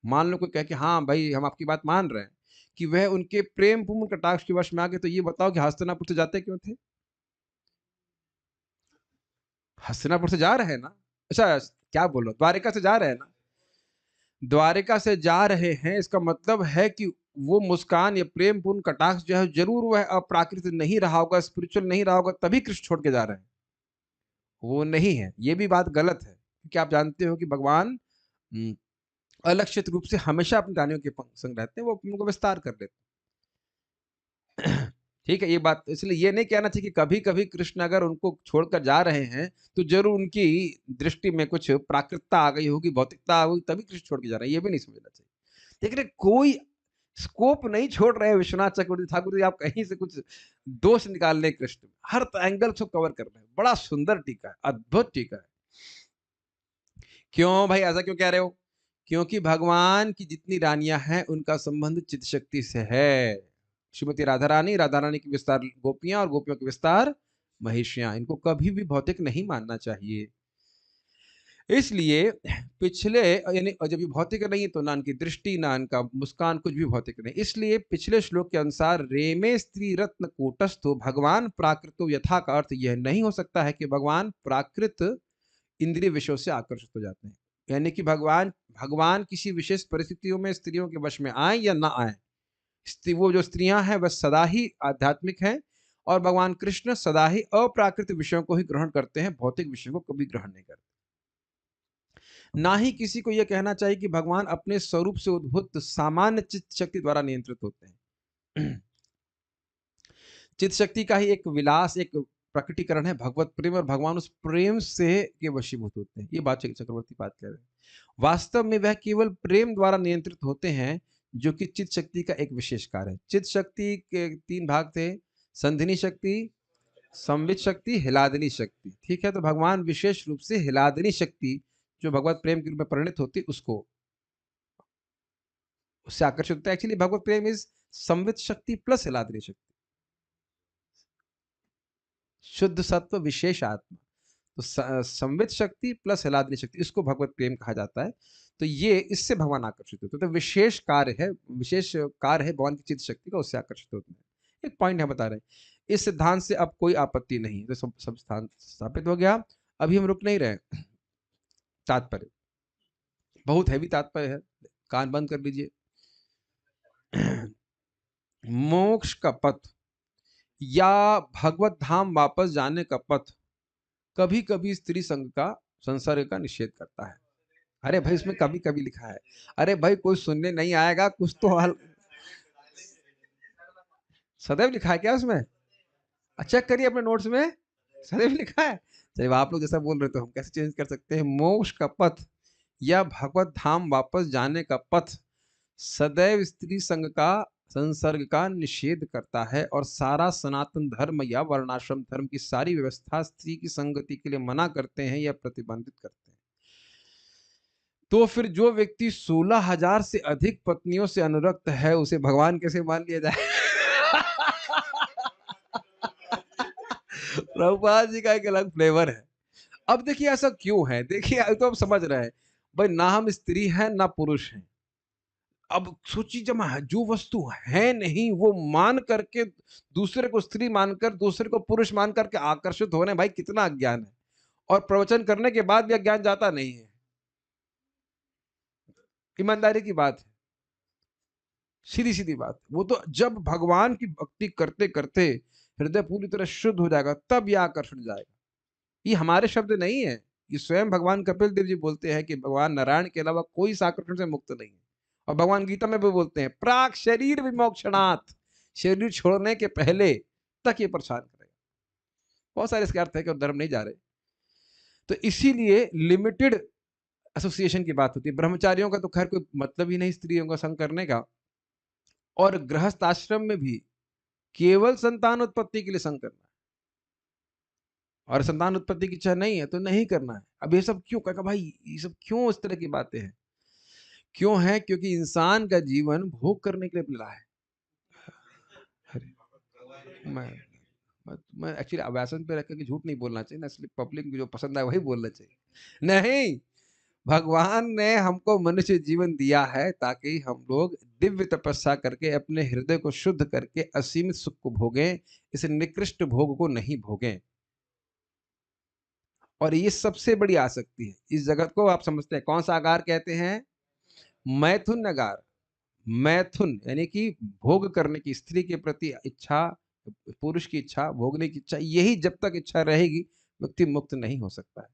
मान लो कोई कहे कि हाँ भाई हम आपकी बात मान रहे हैं कि वह उनके प्रेम पूर्ण कटाक्ष के वश में आ गए, तो ये बताओ कि हस्तिनापुर से जाते क्यों थे? हस्तिनापुर से जा रहे हैं ना, अच्छा क्या बोल रहा हूं, द्वारिका से जा रहे हैं ना, द्वारिका से जा रहे हैं, इसका मतलब है कि वो मुस्कान या प्रेम पूर्ण कटाक्ष जो है जरूर वह अप्राकृत नहीं रहा होगा, स्पिरिचुअल नहीं रहा होगा, तभी कृष्ण छोड़ के जा रहे हैं। वो नहीं है, ये भी बात गलत है, क्योंकि आप जानते हो कि भगवान अलक्षित रूप से हमेशा अपनी रानियों के संग रहते हैं, वो उनको विस्तार कर लेते हैं। ठीक है, ये बात इसलिए ये नहीं कहना चाहिए कि कभी कभी कृष्ण अगर उनको छोड़कर जा रहे हैं तो जरूर उनकी दृष्टि में कुछ प्राकृतता आ गई होगी, भौतिकता आ गई, तभी कृष्ण छोड़ के जा रहे हैं, ये भी नहीं समझना चाहिए। लेकिन कोई स्कोप नहीं छोड़ रहे हैं विश्वनाथ चक्रवर्ती ठाकुर जी, आप कहीं से कुछ दोष निकाल ले कृष्ण में, हर एंगल से कवर कर रहे हैं। बड़ा सुंदर टीका है, अद्भुत टीका है। क्यों भाई ऐसा क्यों कह रहे हो? क्योंकि भगवान की जितनी रानियां हैं उनका संबंध चित शक्ति से है। श्रीमती राधा रानी, राधा रानी की विस्तार गोपियां, और गोपियों की विस्तार महिषियां। इनको कभी भी भौतिक नहीं मानना चाहिए। इसलिए पिछले, यानी जब ये भौतिक नहीं तो ना इनकी दृष्टि ना इनका मुस्कान कुछ भी भौतिक नहीं। इसलिए पिछले श्लोक के अनुसार रेमे स्त्री रत्न कूटस्थो भगवान प्राकृतो यथा का अर्थ यह नहीं हो सकता है कि भगवान प्राकृत इंद्रिय विषयों से आकर्षित हो जाते हैं, यानी कि भगवान भगवान किसी विशेष परिस्थितियों में स्त्रियों के वश में आए या ना आए, वो जो स्त्रियां हैं वह सदा ही आध्यात्मिक हैं, और भगवान कृष्ण सदा ही अप्राकृत विषयों को ही ग्रहण करते हैं, भौतिक विषयों को कभी ग्रहण नहीं करते। ना ही किसी को यह कहना चाहिए कि भगवान अपने स्वरूप से उद्भूत सामान्य चित्त शक्ति द्वारा नियंत्रित होते हैं। चित्त शक्ति का ही एक विलास, एक प्रकटीकरण है भगवत प्रेम, और भगवान उस प्रेम से के वशीभूत होते हैं। ये बात चक्रवर्ती बात कह रहे हैं। वास्तव में वह केवल प्रेम द्वारा नियंत्रित होते हैं, जो कि चित्त शक्ति का एक विशेष कार्य है। चित्त शक्ति के 3 भाग थे, संधिनी शक्ति, संवित शक्ति, हिलादनी शक्ति। ठीक है, तो भगवान विशेष रूप से हिलादनी शक्ति जो भगवत प्रेम के रूप में परिणित होती है उसको, उससे आकर्षित होता है। एक्चुअली भगवत प्रेम इज संवित शक्ति प्लस हिलादनी शक्ति, शुद्ध सत्व विशेष आत्मा। तो संवित शक्ति प्लस हिलादनी शक्ति, इसको भगवत प्रेम कहा जाता है। तो ये इससे भगवान आकर्षित होते हैं। तो विशेष कार्य है, विशेष कार्य है भगवान की चित्त शक्ति का, उससे आकर्षित होते हैं। एक पॉइंट है बता रहे हैं, इस सिद्धांत से अब कोई आपत्ति नहीं, तो सब स्थान स्थापित हो गया। अभी हम रुक नहीं रहे, तात्पर्य बहुत हैवी तात्पर्य है, कान बंद कर लीजिए। मोक्ष का पथ या भगवत धाम वापस जाने का पथ कभी कभी स्त्री संग का, संसर्ग का निषेध करता है। अरे भाई इसमें कभी कभी लिखा है, अरे भाई कोई सुनने नहीं आएगा, कुछ तो हाल। सदैव लिखा है क्या उसमें? चेक करिए अपने नोट्स में, सदैव लिखा है। चलिए आप लोग जैसा बोल रहे तो हम कैसे चेंज कर सकते हैं। मोक्ष का पथ या भगवत धाम वापस जाने का पथ सदैव स्त्री संग का, संसर्ग का निषेध करता है, और सारा सनातन धर्म या वर्णाश्रम धर्म की सारी व्यवस्था स्त्री की संगति के लिए मना करते हैं या प्रतिबंधित करते हैं। तो फिर जो व्यक्ति 16,000 से अधिक पत्नियों से अनुरक्त है उसे भगवान कैसे मान लिया जाए? प्रभुपाद जी का एक अलग फ्लेवर है। अब देखिए ऐसा क्यों है, देखिए तो अब समझ रहे हैं भाई, ना हम स्त्री हैं ना पुरुष हैं। अब सोचिए, जब जो वस्तु है नहीं वो मान करके, दूसरे को स्त्री मानकर, दूसरे को पुरुष मान करके आकर्षित हो रहे हैं, भाई कितना अज्ञान है। और प्रवचन करने के बाद भी अज्ञान जाता नहीं है, ईमानदारी की बात है, सीधी सीधी बात। वो तो जब भगवान की भक्ति करते करते हृदय पूरी तरह शुद्ध हो जाएगा तब यह आकर्षण जाएगा। ये हमारे शब्द नहीं है, ये स्वयं भगवान कपिल देव जी बोलते हैं कि भगवान नारायण के अलावा कोई इस आकर्षण से मुक्त नहीं है। और भगवान गीता में भी बोलते हैं, प्राक शरीर विमोक्षणात्, शरीर छोड़ने के पहले तक ये परेशान करेगा। बहुत सारे इसके अर्थ है कि धर्म नहीं जा रहे। तो इसीलिए लिमिटेड एसोसिएशन की बात होती है। ब्रह्मचारियों का तो खैर कोई मतलब ही नहीं स्त्रियों का संग करने का, और गृहस्थ आश्रम में भी केवल संतान उत्पत्ति के लिए संग करना है, और संतान उत्पत्ति की इच्छा नहीं है तो नहीं करना है। अब ये सब क्यों, कहा भाई ये सब क्यों इस तरह की बातें हैं? क्यों है? क्योंकि इंसान का जीवन भोग करने के लिए मिला है। अरे मैं मैं एक्चुअली अव्यासन पे रख के झूठ नहीं बोलना चाहिए ना, इसलिए पब्लिक को जो पसंद आए वही बोलना चाहिए। नहीं, भगवान ने हमको मनुष्य जीवन दिया है ताकि हम लोग दिव्य तपस्या करके अपने हृदय को शुद्ध करके असीमित सुख को भोगें, इस निकृष्ट भोग को नहीं भोगें। और ये सबसे बड़ी आसक्ति है इस जगत को। आप समझते हैं कौन सा आगार कहते हैं? मैथुन आगार। मैथुन यानी कि भोग करने की, स्त्री के प्रति इच्छा, पुरुष की इच्छा, भोगने की इच्छा, यही जब तक इच्छा रहेगी व्यक्ति मुक्त नहीं हो सकता है।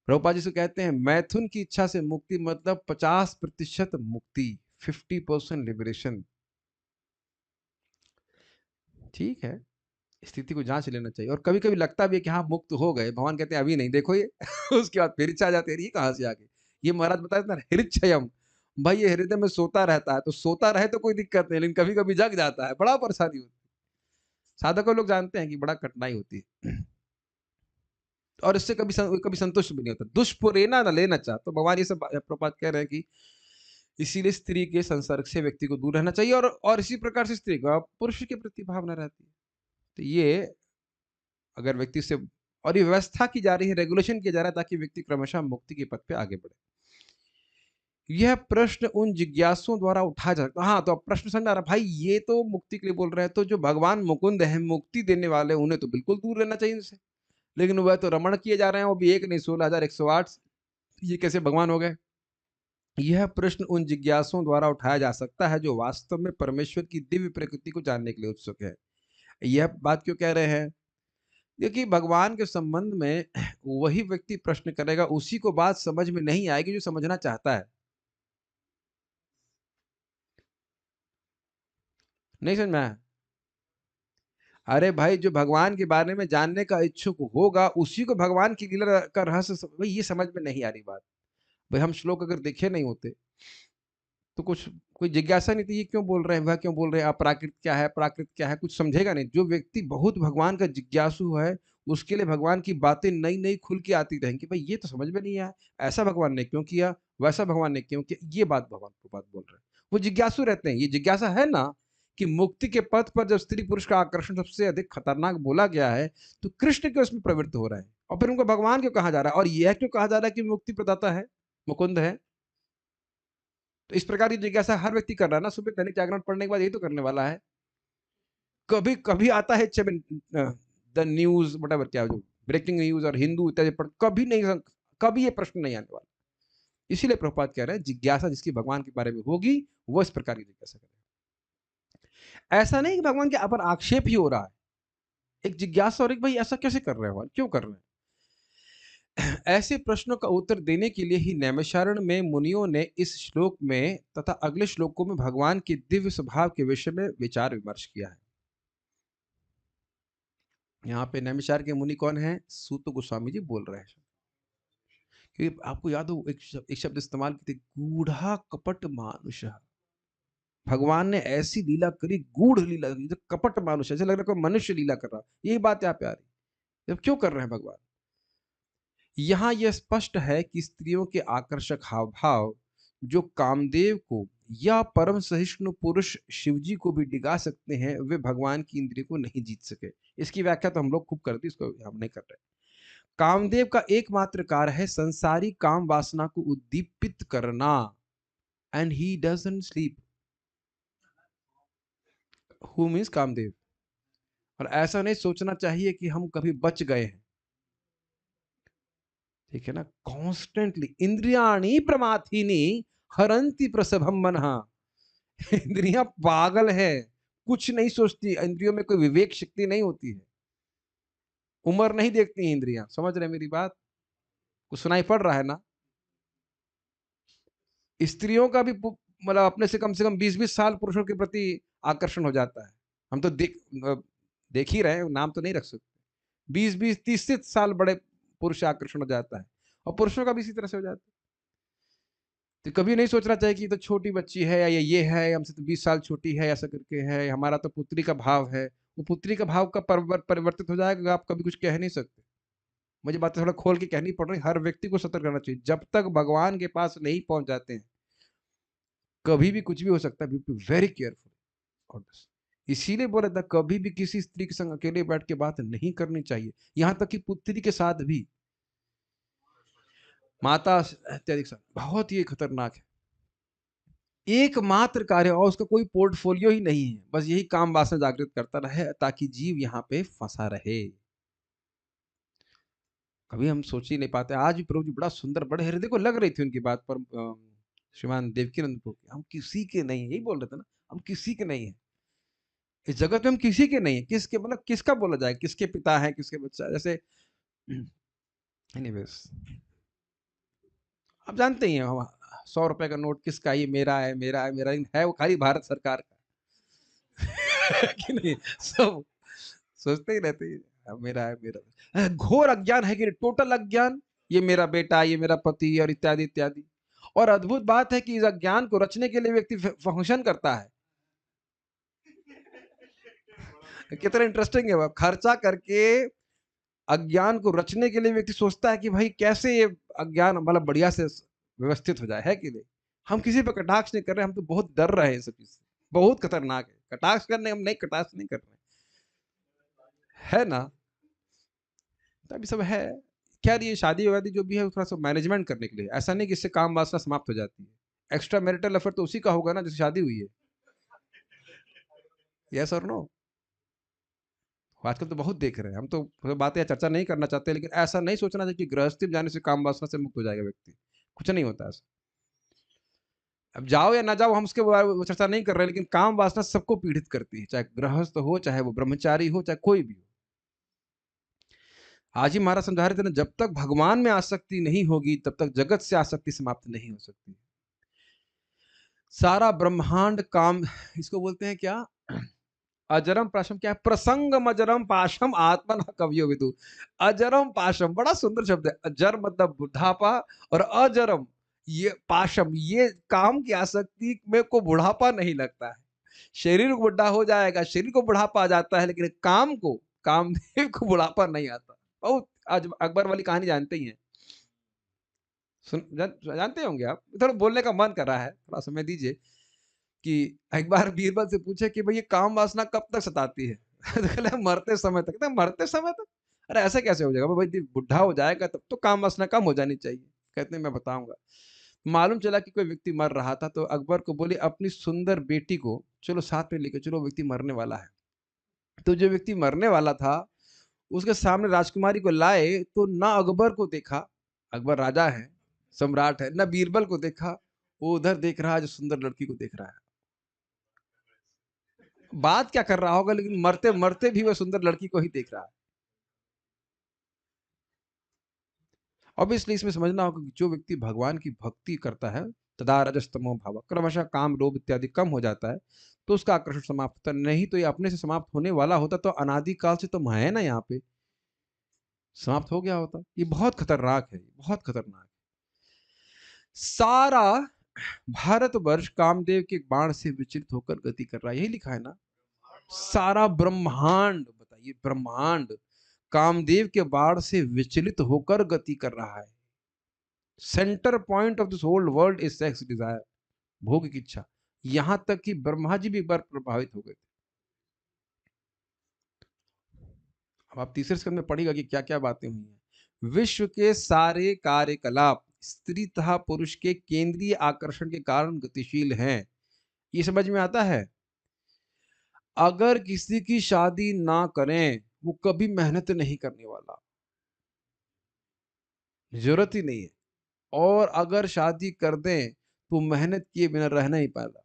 प्रभुपाद जी से कहते हैं मैथुन की इच्छा से मुक्ति मतलब 50% मुक्ति, 50% लिबरेशन। ठीक है, स्थिति को जांच लेना चाहिए। और कभी कभी लगता भी है कि हाँ मुक्त हो गए, भगवान कहते हैं अभी नहीं, देखो ये उसके बाद फिर इच्छा आ जाती है, ये कहाँ से आ गई? ये महाराज बताया था हृदयम, भाई ये हृदय में सोता रहता है, तो सोता रहे तो कोई दिक्कत नहीं, लेकिन कभी कभी जग जाता है, बड़ा परेशानी होती है। साधकों लोग जानते हैं कि बड़ा कठिनाई होती है, और इससे कभी संतुष्ट भी नहीं होता। दुष्पुरेना न लेना चाह, तो भगवान ये सब प्रपात कह रहे हैं कि इसीलिए स्त्री के संसर्ग से व्यक्ति को दूर रहना चाहिए, और इसी प्रकार से स्त्री को पुरुष के प्रति भावना रहती है। तो ये अगर व्यक्ति से, और ये व्यवस्था की जा रही है, रेगुलेशन किया जा रहा है ताकि व्यक्ति क्रमशः मुक्ति के पथ पे आगे बढ़े। यह प्रश्न उन जिज्ञासुओं द्वारा उठाया जा सकता है। हाँ, तो अब प्रश्न समझ आ रहा, भाई ये तो मुक्ति के लिए बोल रहे हैं, तो जो भगवान मुकुंद है, मुक्ति देने वाले, उन्हें तो बिल्कुल दूर रहना चाहिए इनसे, लेकिन वह तो रमण किए जा रहे हैं, वो भी एक नहीं 16,108, ये कैसे भगवान हो गए? यह प्रश्न उन जिज्ञासुओं द्वारा उठाया जा सकता है जो वास्तव में परमेश्वर की दिव्य प्रकृति को जानने के लिए उत्सुक है। यह बात क्यों कह रहे हैं? क्योंकि भगवान के संबंध में वही व्यक्ति प्रश्न करेगा, उसी को बात समझ में नहीं आएगी जो समझना चाहता है। नहीं समझ में आया? अरे भाई, जो भगवान के बारे में जानने का इच्छुक होगा उसी को भगवान की लीला का रहस्य, भाई ये समझ में नहीं आ रही बात। भाई हम श्लोक अगर देखे नहीं होते तो कुछ कोई जिज्ञासा नहीं थी, ये क्यों बोल रहे हैं, वह क्यों बोल रहे हैं, अप्राकृत क्या है, प्राकृत क्या है, कुछ समझेगा नहीं। जो व्यक्ति बहुत भगवान का जिज्ञासु है उसके लिए भगवान की बातें नई नई खुल के आती रहेंगी। भाई ये तो समझ में नहीं आया, ऐसा भगवान ने क्यों किया, वैसा भगवान ने क्यों किया, ये बात भगवान को बात बोल रहे हैं। वो जिज्ञासु रहते हैं। ये जिज्ञासा है ना कि मुक्ति के पथ पर जब स्त्री पुरुष का आकर्षण सबसे अधिक खतरनाक बोला गया है, तो कृष्ण क्यों इसमें प्रवृत्त हो रहा है, और फिर उनको भगवान क्यों कहा जा रहा है, और यह क्यों कहा जा रहा है कि मुक्ति प्रदाता है, मुकुंद है? तो इस प्रकार की जिज्ञासा हर व्यक्ति कर रहा है ना। सुबह दैनिक जागरण पढ़ने के बाद यही तो करने वाला है। कभी कभी आता है द न्यूज वटेवर, क्या जो ब्रेकिंग न्यूज और हिंदू इत्यादि, पर कभी नहीं, कभी ये प्रश्न नहीं आने वाला। इसीलिए प्रभुपाद कह रहे हैं जिज्ञासा जिसकी भगवान के बारे में होगी वो इस प्रकार की जिज्ञासा करेगा। ऐसा नहीं कि भगवान के ऊपर आक्षेप ही हो रहा है, एक जिज्ञासा, और एक भाई ऐसा कैसे कर रहे हो, क्यों कर रहे हैं? ऐसे प्रश्नों का उत्तर देने के लिए ही नैमिषारण्य में मुनियों ने इस श्लोक में तथा अगले श्लोकों में भगवान के दिव्य स्वभाव के विषय में विचार विमर्श किया है। यहाँ पे नैमिषारण्य के मुनि कौन है? सूत गोस्वामी जी बोल रहे हैं। क्योंकि आपको याद हो एक शब्द इस्तेमाल की थी, गूढ़ा कपट मानुष। भगवान ने ऐसी लीला करी, गूढ़ लीला करी, तो कपट मानुष, ऐसे लग रहा है कोई मनुष्य लीला कर रहा। यही बात यहाँ पे आ रही है। क्यों कर रहे हैं भगवान? यहाँ यह स्पष्ट है कि स्त्रियों के आकर्षक हाव भाव जो कामदेव को या परम सहिष्णु पुरुष शिवजी को भी डिगा सकते हैं, वे भगवान की इंद्रिय को नहीं जीत सके। इसकी व्याख्या तो हम लोग खूब करते, इसको हम नहीं कर रहे। कामदेव का एकमात्र कार्य है संसारी काम वासना को उद्दीपित करना, and he doesn't sleep. Who means Kamadev. और ऐसा नहीं सोचना चाहिए कि हम कभी बच गए हैं, ठीक है ना। कॉन्स्टेंटली इंद्रियाणी प्रमाथिनी हरंती प्रसभम मनहा। इंद्रियां पागल है, कुछ नहीं सोचती, इंद्रियों में कोई विवेक शक्ति नहीं होती है, उम्र नहीं देखती इंद्रियां। समझ रहे मेरी बात? कुछ सुनाई पड़ रहा है ना? स्त्रियों का भी मतलब अपने से कम 20-20 साल पुरुषों के प्रति आकर्षण हो जाता है। हम तो देख ही रहे हैं, नाम तो नहीं रख सकते। 20-20-30 साल बड़े पुरुष आकर्षण हो जाता है, और पुरुषों का भी इसी तरह से हो जाता है। तो कभी नहीं सोचना चाहिए कि ये तो छोटी बच्ची है या ये है, हमसे तो 20 साल छोटी है, ऐसा करके है, हमारा तो पुत्री का भाव है। वो पुत्री का भाव कब परिवर्तित हो जाएगा, आप कभी कुछ कह नहीं सकते। मुझे बातें थोड़ा खोल के कहनी पड़ रही, हर व्यक्ति को सतर्क रहना चाहिए। जब तक भगवान के पास नहीं पहुंच जाते हैं, कभी भी कुछ भी हो सकता है। Be very careful on this. इसीलिए बोला था कभी भी किसी स्त्री के संग अकेले बैठ के बात नहीं करनी चाहिए, यहां तक कि पुत्री के साथ भी। माता अत्यधिक बहुत ही खतरनाक है। एकमात्र कार्य और उसका कोई पोर्टफोलियो ही नहीं है, बस यही काम वासना जागृत करता रहे ताकि जीव यहाँ पे फंसा रहे। कभी हम सोच ही नहीं पाते। आज भी प्रभु जी बड़ा सुंदर, बड़े हृदय को लग रही थी उनकी बात पर। श्रीमान देवकीनंद को हम किसी के नहीं है, यही बोल रहे थे ना, हम किसी के नहीं है इस जगत में, हम किसी के नहीं है। किसके मतलब किसका बोला जाए, किसके पिता है, किसके बच्चा, जैसे एनीवेज आप जानते ही हैं। 100 रुपए का नोट किसका, ये मेरा है, मेरा है, मेरा है, वो खाली भारत सरकार का कि नहीं। सब सोचते ही रहते हैं मेरा है, मेरा है। घोर अज्ञान है कि टोटल अज्ञान, ये मेरा बेटा, ये मेरा पति, और इत्यादि इत्यादि। और अद्भुत बात है कि इस अज्ञान को रचने के लिए व्यक्ति फंक्शन करता है। कितना इंटरेस्टिंग है, खर्चा करके अज्ञान को रचने के लिए व्यक्ति सोचता है कि भाई कैसे ये अज्ञान मतलब बढ़िया से व्यवस्थित हो जाए, है कि नहीं। हम किसी पर कटाक्ष नहीं कर रहे, हम तो बहुत डर रहे हैं सब चीज से। बहुत खतरनाक है कटाक्ष करने, हम नहीं कटाक्ष नहीं कर रहे है ना। तो अभी सब है। खैर ये शादी वादी जो भी है थोड़ा सा मैनेजमेंट करने के लिए, ऐसा नहीं कि इससे काम वासना समाप्त हो जाती है। एक्स्ट्रा मैरिटल अफेयर तो उसी का होगा ना जिससे शादी हुई है। यस और नो। आजकल तो बहुत देख रहे हैं हम तो, बातें चर्चा नहीं करना चाहते, लेकिन ऐसा नहीं सोचना चाहिए कि गृहस्थी में जाने से काम वासना से मुक्त हो जाएगा व्यक्ति। कुछ नहीं होता ऐसा। अब जाओ या ना जाओ हम उसके बारे में चर्चा नहीं कर रहे, लेकिन काम वासना सबको पीड़ित करती है, चाहे गृहस्थ हो, चाहे वो ब्रह्मचारी हो, चाहे कोई भी हो। आज ही महाराज समझा रहे थे ना, जब तक भगवान में आसक्ति नहीं होगी तब तक जगत से आसक्ति समाप्त नहीं हो सकती। सारा ब्रह्मांड काम, इसको बोलते हैं क्या, अजरम पाशम, क्या है, प्रसंगम अजरम पाशम आत्मन कवियो विदु। अजरम पाशम बड़ा सुंदर शब्द है। अजर मतलब बुढ़ापा, और अजरम ये पाशम, ये काम की आसक्ति में को बुढ़ापा नहीं लगता है। शरीर को बुढ़ा हो जाएगा, शरीर को बुढ़ापा आ जाता है, लेकिन काम को, कामदेव को बुढ़ापा नहीं आता। बहुत आज अकबर वाली कहानी जानते ही हैं, जानते होंगे आप। थोड़ा बोलने का मन कर रहा है, थोड़ा समय दीजिए। कि एक बार बीरबल से पूछे कि भाई ये काम वासना कब तक सताती है। तो कहला मरते समय तक। कहता मरते समय तक, अरे ऐसा कैसे हो जाएगा भाई, बुढ़ा हो जाएगा तब तो काम वासना कम हो जानी चाहिए। कहते हैं मैं बताऊंगा। मालूम चला कि कोई व्यक्ति मर रहा था, तो अकबर को बोले अपनी सुंदर बेटी को चलो साथ में लेकर चलो, व्यक्ति मरने वाला है। तो जो व्यक्ति मरने वाला था उसके सामने राजकुमारी को लाए, तो ना अकबर को देखा, अकबर राजा है, सम्राट है, ना बीरबल को देखा, वो उधर देख रहा है जो सुंदर लड़की को देख रहा है। बात क्या कर रहा होगा, लेकिन मरते मरते भी वह सुंदर लड़की को ही देख रहा है। ऑब्वियसली इसमें समझना होगा कि जो व्यक्ति भगवान की भक्ति करता है, तदा रजस्तमो भाव, क्रमशः काम लोभ इत्यादि कम हो जाता है, तो उसका आकर्षण समाप्त होता है। नहीं तो ये अपने से समाप्त होने वाला होता तो अनादिकाल से तो है ना, यहाँ पे समाप्त हो गया होता। ये बहुत खतरनाक है, बहुत खतरनाक है। सारा भारतवर्ष कामदेव के बाण से विचलित होकर गति कर रहा है, यही लिखा है ना। सारा ब्रह्मांड, बताइए, ब्रह्मांड कामदेव के बाण से विचलित होकर गति कर रहा है। Centre point of this whole world is sex desire, भोग की इच्छा। यहां तक कि ब्रह्मा जी भी एक बार प्रभावित हो गए थे। अब आप तीसरे स्कंद में पढ़ेगा कि क्या क्या बातें हुई हैं। विश्व के सारे कार्यकलाप स्त्री तथा पुरुष के केंद्रीय आकर्षण के कारण गतिशील हैं, ये समझ में आता है। अगर किसी की शादी ना करें, वो कभी मेहनत नहीं करने वाला, जरूरत ही नहीं है। और अगर शादी कर दें तो मेहनत किए बिना रह नहीं पाएगा।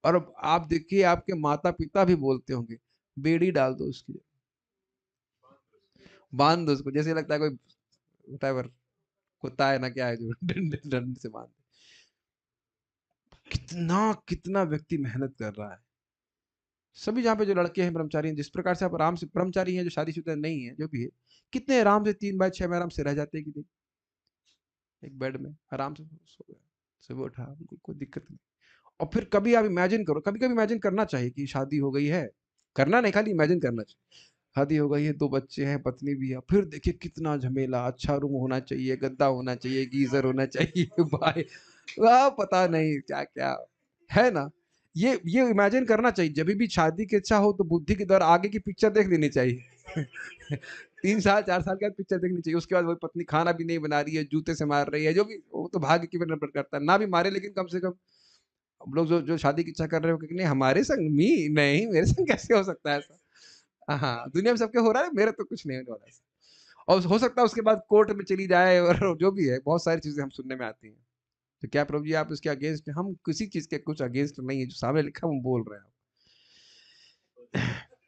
और अब आप देखिए, आपके माता पिता भी बोलते होंगे बेड़ी डाल दो उसकी, बांध दो उसको, जैसे लगता है कोई व्हाटएवर कुत्ता है ना क्या है जो डंडे से बांध। कितना कितना व्यक्ति मेहनत कर रहा है। सभी जहाँ पे जो लड़के हैं ब्रह्मचारी हैं, जिस प्रकार से आप आराम से ब्रह्मचारी हैं, जो शादीशुदा नहीं है, जो भी है, कितने आराम से 3 बाय 6 में आराम से रह जाते हैं कि नहीं। एक बेड में आराम से सो गया, सुबह उठा, उनको कोई दिक्कत नहीं। और फिर कभी आप इमेजिन करो, कभी-कभी इमेजिन करना चाहिए कि शादी हो गई है, करना नहीं खाली इमेजिन करना चाहिए। शादी हो गई है, 2 बच्चे हैं, पत्नी भी है, फिर देखिए कितना झमेला, अच्छा रूम होना चाहिए, गद्दा होना चाहिए, गीज़र होना चाहिए, भाई वाह! पता नहीं क्या-क्या, है ना? ये इमेजिन करना चाहिए, जभी भी शादी की इच्छा हो तो बुद्धि के द्वारा आगे की पिक्चर देख लेनी चाहिए। 3 साल, 4 साल के बाद पिक्चर देखनी चाहिए, उसके बाद वही पत्नी खाना भी नहीं बना रही है, जूते से मार रही है, जो भी वो तो भाग्य की पे निर्भर करता है, ना भी मारे लेकिन कम से कम हम लोग जो जो शादी की इच्छा कर रहे हो कि नहीं हमारे संग मी नहीं मेरे संग कैसे हो सकता है ऐसा। हाँ, दुनिया में सबके हो रहा है, मेरे तो कुछ नहीं होने वाला ऐसा। और हो सकता है उसके बाद कोर्ट में चली जाए और जो भी है, बहुत सारी चीज़ें हम सुनने में आती हैं। तो क्या प्रभु जी आप इसके अगेंस्ट हैं? हम किसी चीज़ के कुछ अगेंस्ट नहीं है, जो सामने लिखा है हम बोल रहे हैं।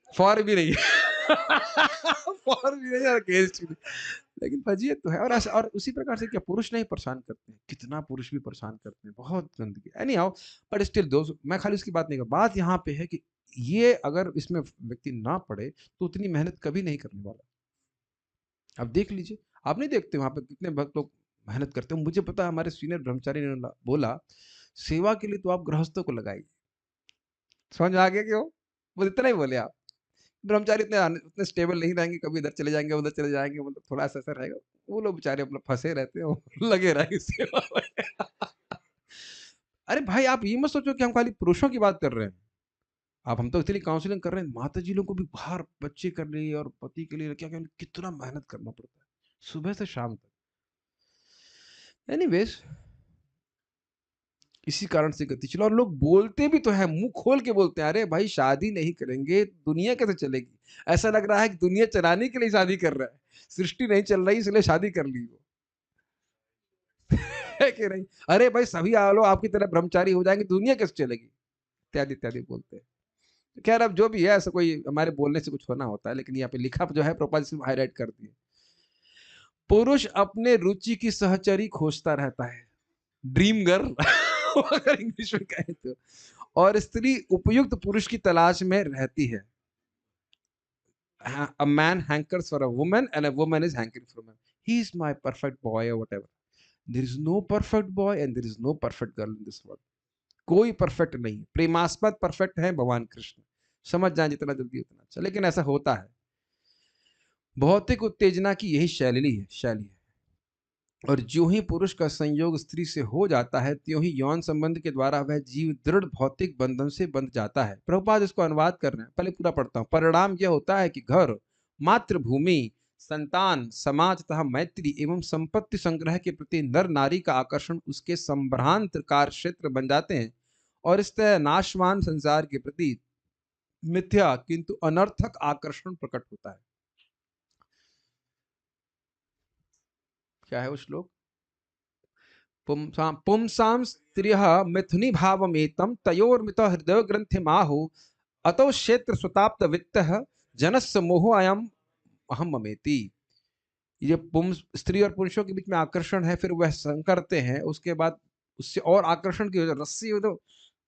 फॉर भी नहीं है। फॉर भी नहीं है, अगेंस्ट भी नहीं। लेकिन फजीयत तो है और ऐसा और उसी प्रकार से क्या पुरुष नहीं परेशान करते हैं? कितना पुरुष भी परेशान करते हैं, बहुत गंदगी। Any how but still those मैं खाली उसकी बात नहीं कर बात यहाँ पे है कि ये अगर इसमें व्यक्ति ना पढ़े, तो उतनी मेहनत कभी नहीं करने वाला। आप देख लीजिए, आप नहीं देखते वहाँ पे कितने भक्त लोग मेहनत करते हैं। मुझे पता है हमारे सीनियर ब्रह्मचारी ने बोला, सेवा के लिए तो आप गृहस्थों को लगाइए। समझ में आ गया क्यों? बस इतना ही बोले आप। ब्रह्मचारी उतने स्टेबल नहीं रहेंगे, कभी इधर चले जाएँगे, उधर चले जाएँगे, मतलब थोड़ा ऐसा-ऐसा रहेगा। वो लोग बेचारे अपना फँसे रहते हैं, वो लगे रहेंगे सेवा में। अरे भाई, आप ये मत सोचो कि हम खाली पुरुषों की बात कर रहे हैं। अब हम तो इसलिए काउंसलिंग कर रहे हैं, माताजी लोग को भी बाहर बच्चे कर रही है और पति के लिए क्या-क्या कितना मेहनत करना पड़ता है, सुबह से शाम तक। एनीवेज़ इसी कारण से गति चला और लोग बोलते भी तो हैं, मुँह खोल के बोलते हैं, "अरे भाई शादी नहीं करेंगे, दुनिया कैसे चलेगी?" ऐसा लग रहा है कि दुनिया चलाने के लिए शादी कर रहा है। सृष्टि नहीं चल रही इसलिए शादी कर ली वो। है कि नहीं? अरे भाई सभी लोग आपकी तरह ब्रह्मचारी हो जाएँगे, दुनिया कैसे चलेगी? इत्यादि-इत्यादि बोलते हैं। खैर अब जो भी है ऐसा कोई हमारे बोलने से कुछ होना होता है, लेकिन यहाँ पे लिखा जो है प्रभुपाद सिर्फ हाइलाइट कर दिए। पुरुष अपने रुचि की सहचरी खोजता रहता है। ड्रीम गर्ल अगर इंग्लिश में कहें तो। और स्त्री उपयुक्त पुरुष की तलाश में रहती है। A man hankers for a woman and a woman is hankering for a man. He is my perfect boy or whatever. There is no perfect boy and there is no perfect girl in this world. कोई perfect नहीं है। प्रेमास्पद perfect है भगवान कृष्ण। समझ जाएं जितना जल्दी उतना अच्छा, लेकिन ऐसा होता है। भौतिक उत्तेजना की यही शैली है। और ज्यों ही पुरुष का संयोग स्त्री से हो जाता है, त्यों ही यौन संबंध के द्वारा वह जीव दृढ़ भौतिक बंधन से बंध जाता है। प्रभुपाद इसको अनुवाद कर रहे हैं, पहले पूरा पढ़ता हूँ। परिणाम यह होता है कि घर, मातृभूमि, संतान, समाज तथा मैत्री एवं संपत्ति संग्रह के प्रति नर नारी का आकर्षण उसके संभ्रांत कार्य क्षेत्र बन जाते हैं और इस तरह नाशवान संसार के प्रति मिथ्या किंतु अनर्थक आकर्षण प्रकट होता है। क्या है वो श्लोक? पुंसां स्त्रियः मिथुनी भावमेतं तयोर्मितः हृदय ग्रंथिमाहु अतो क्षेत्र सुताप्त वित्तः जनस्य मोहो अयम अहम ममेति। ये स्त्री और पुरुषों के बीच में आकर्षण है, फिर वह संग करते हैं, उसके बाद उससे और आकर्षण की वजह रस्सी हो तो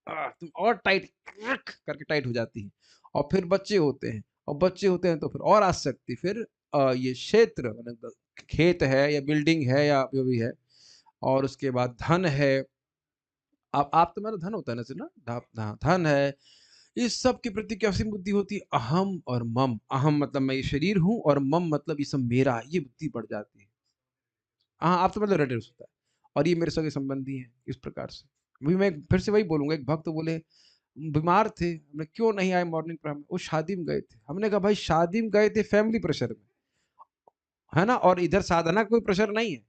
तुम और टाइट करके टाइट हो जाती है और फिर बच्चे होते हैं और बच्चे होते हैं तो फिर और आसक्ति, फिर ये क्षेत्र मतलब खेत है या बिल्डिंग है या जो भी है और उसके बाद धन है। आप तो मेरा धन होता है ना सिर्फ ना धन है। इस सब के प्रति कैसी बुद्धि होती है? अहम और मम। अहम मतलब मैं ये शरीर हूँ और मम मतलब ये सब मेरा है, ये बुद्धि बढ़ जाती है। हाँ, आप तो मतलब रिलेटिव्स होता है और ये मेरे सगे संबंधी हैं इस प्रकार से। वही मैं फिर से वही बोलूँगा, एक भक्त बोले बीमार थे, हमने क्यों नहीं आए मॉर्निंग प्रेयर में? वो शादी में गए थे। हमने कहा भाई शादी में गए थे फैमिली प्रेशर में, है ना? और इधर साधना का कोई प्रेशर नहीं है।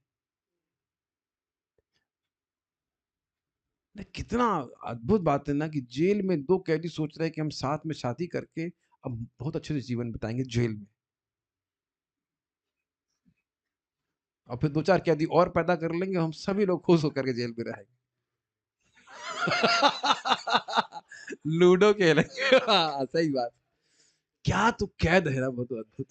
नहीं, कितना अद्भुत बात है ना कि जेल में 2 कैदी सोच रहे हैं कि हम साथ में शादी करके अब बहुत अच्छे से जीवन बिताएँगे जेल में। और फिर 2-4 कैदी और पैदा कर लेंगे, हम सभी लोग खुश होकर के जेल में रहेंगे। लूडो खेलेंगे। हाँ, सही बात। क्या तो कैद है ना, बहुत अद्भुत।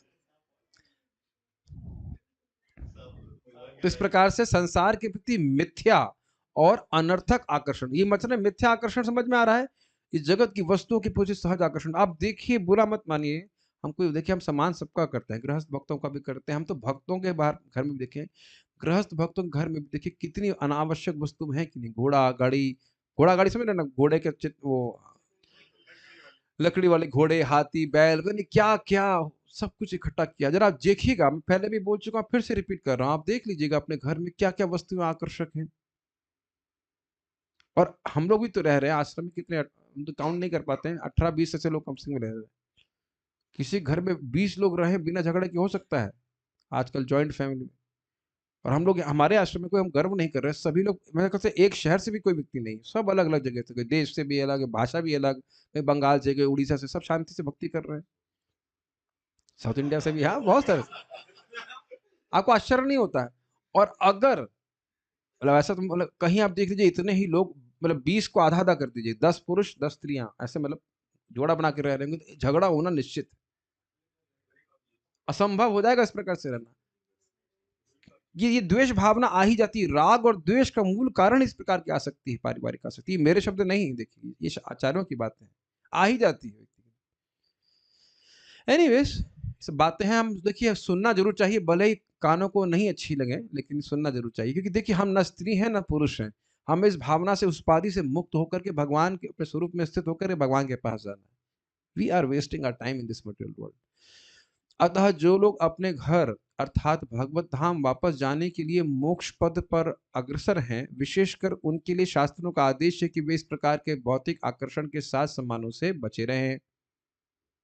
तो इस प्रकार से संसार के प्रति मिथ्या और अनर्थक आकर्षण, ये मतलब मिथ्या आकर्षण समझ में आ रहा है? इस जगत की वस्तुओं के प्रति सहज आकर्षण। आप देखिए, बुरा मत मानिए, हमको देखिए हम सम्मान सबका करते हैं, गृहस्थ भक्तों का भी करते हैं, हम तो भक्तों के बाहर घर में भी देखें, गृहस्थ भक्तों के घर में देखिए कितनी अनावश्यक वस्तु है कि नहीं, घोड़ा गाड़ी समझ रहे ना, घोड़े के वो लकड़ी वाले घोड़े, हाथी, बैल, पता नहीं क्या क्या सब कुछ इकट्ठा किया। जरा आप देखिएगा, मैं पहले भी बोल चुका हूँ, फिर से रिपीट कर रहा हूँ, आप देख लीजिएगा अपने घर में क्या क्या वस्तुएं आकर्षक हैं। और हम लोग भी तो रह रहे हैं आश्रम में, कितने हम तो काउंट नहीं कर पाते हैं, 18-20 ऐसे लोग कम से कम रह रहे हैं। किसी घर में 20 लोग रहे बिना झगड़े के हो सकता है आजकल जॉइंट फैमिली में। और हम लोग हमारे आश्रम में कोई हम गर्व नहीं कर रहे, सभी लोग मेरे ख्याल से एक शहर से भी कोई व्यक्ति नहीं, सब अलग अलग जगह से, कोई देश से भी अलग है, भाषा भी अलग, कोई बंगाल से, कोई उड़ीसा से, सब शांति से भक्ति कर रहे हैं। साउथ इंडिया से भी, हाँ बहुत सारे। आपको आश्चर्य नहीं होता है? और अगर मतलब ऐसा, तो मतलब कहीं आप देख लीजिए इतने ही लोग, मतलब 20 को आधा आधा कर दीजिए, 10 पुरुष 10 स्त्रियां, ऐसे मतलब जोड़ा बना के रह रहे हैं, तो झगड़ा होना निश्चित, असंभव हो जाएगा इस प्रकार से रहना। ये द्वेष भावना आ ही जाती है। राग और द्वेष का मूल कारण इस प्रकार की आसक्ति है, पारिवारिक आसक्ति, मेरे शब्द नहीं, देखिए ये आचार्यों की बातें हैं, आ ही जाती है। एनीवेज, सब बातें हैं, हम देखिए सुनना जरूर चाहिए, भले ही कानों को नहीं अच्छी लगे, लेकिन सुनना जरूर चाहिए, क्योंकि देखिए हम न स्त्री हैं न पुरुष हैं, हमें इस भावना से, उस उपाधि से मुक्त होकर के भगवान के अपने स्वरूप में स्थित होकर भगवान के पास जाना है। We are wasting our time in this material world. अतः जो लोग अपने घर अर्थात भगवत धाम वापस जाने के लिए मोक्ष पद पर अग्रसर हैं, विशेषकर उनके लिए शास्त्रों का आदेश है कि वे इस प्रकार के भौतिक आकर्षण के साथ सम्मानों से बचे रहें।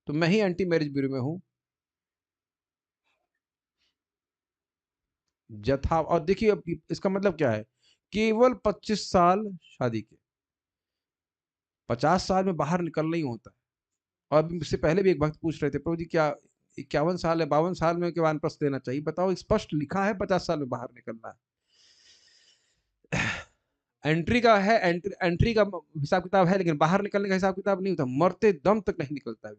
तो मैं ही एंटी मैरिज ब्यूरो में हूं, जथा। और देखिए अब इसका मतलब क्या है, केवल 25 साल शादी के, 50 साल में बाहर निकलना ही होता है। और अभी मुझसे पहले भी एक भक्त पूछ रहे थे, प्रभु जी क्या 51 साल है, 52 साल में के वानप्रस्थ लेना चाहिए? बताओ, स्पष्ट लिखा है 50 साल में बाहर निकलना है। एंट्री का है, एंट्री का हिसाब किताब है, लेकिन बाहर निकलने का हिसाब किताब नहीं होता, मरते दम तक नहीं निकलता है।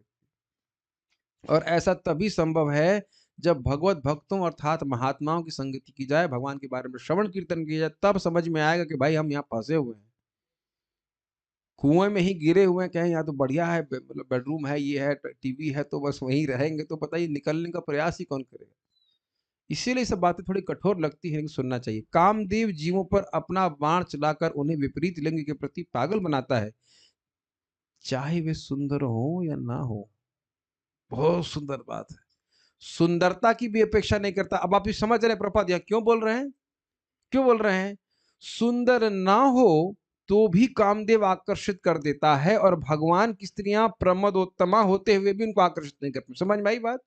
और ऐसा तभी संभव है जब भगवत भक्तों अर्थात महात्माओं की संगति की जाए, भगवान के बारे में श्रवण कीर्तन किया जाए, तब समझ में आएगा कि भाई हम यहाँ फंसे हुए हैं, कुएं में ही गिरे हुए हैं, कहें यहाँ तो बढ़िया है, मतलब बेडरूम है, ये है, टीवी है, तो बस वहीं रहेंगे, तो बताइए निकलने का प्रयास ही कौन करेगा। इसीलिए सब बातें थोड़ी कठोर लगती है, लेकिन सुनना चाहिए। कामदेव जीवों पर अपना बाण चलाकर उन्हें विपरीत लिंग के प्रति पागल बनाता है, चाहे वे सुंदर हो या ना हो। बहुत सुंदर बात है, सुंदरता की भी अपेक्षा नहीं करता। अब आप ये समझ रहे हैं प्रपात यह क्यों बोल रहे हैं, क्यों बोल रहे हैं? सुंदर ना हो तो भी कामदेव आकर्षित कर देता है, और भगवान की स्त्रियां प्रमदोत्तमा होते हुए भी उनको आकर्षित नहीं करती। समझ में आई बात?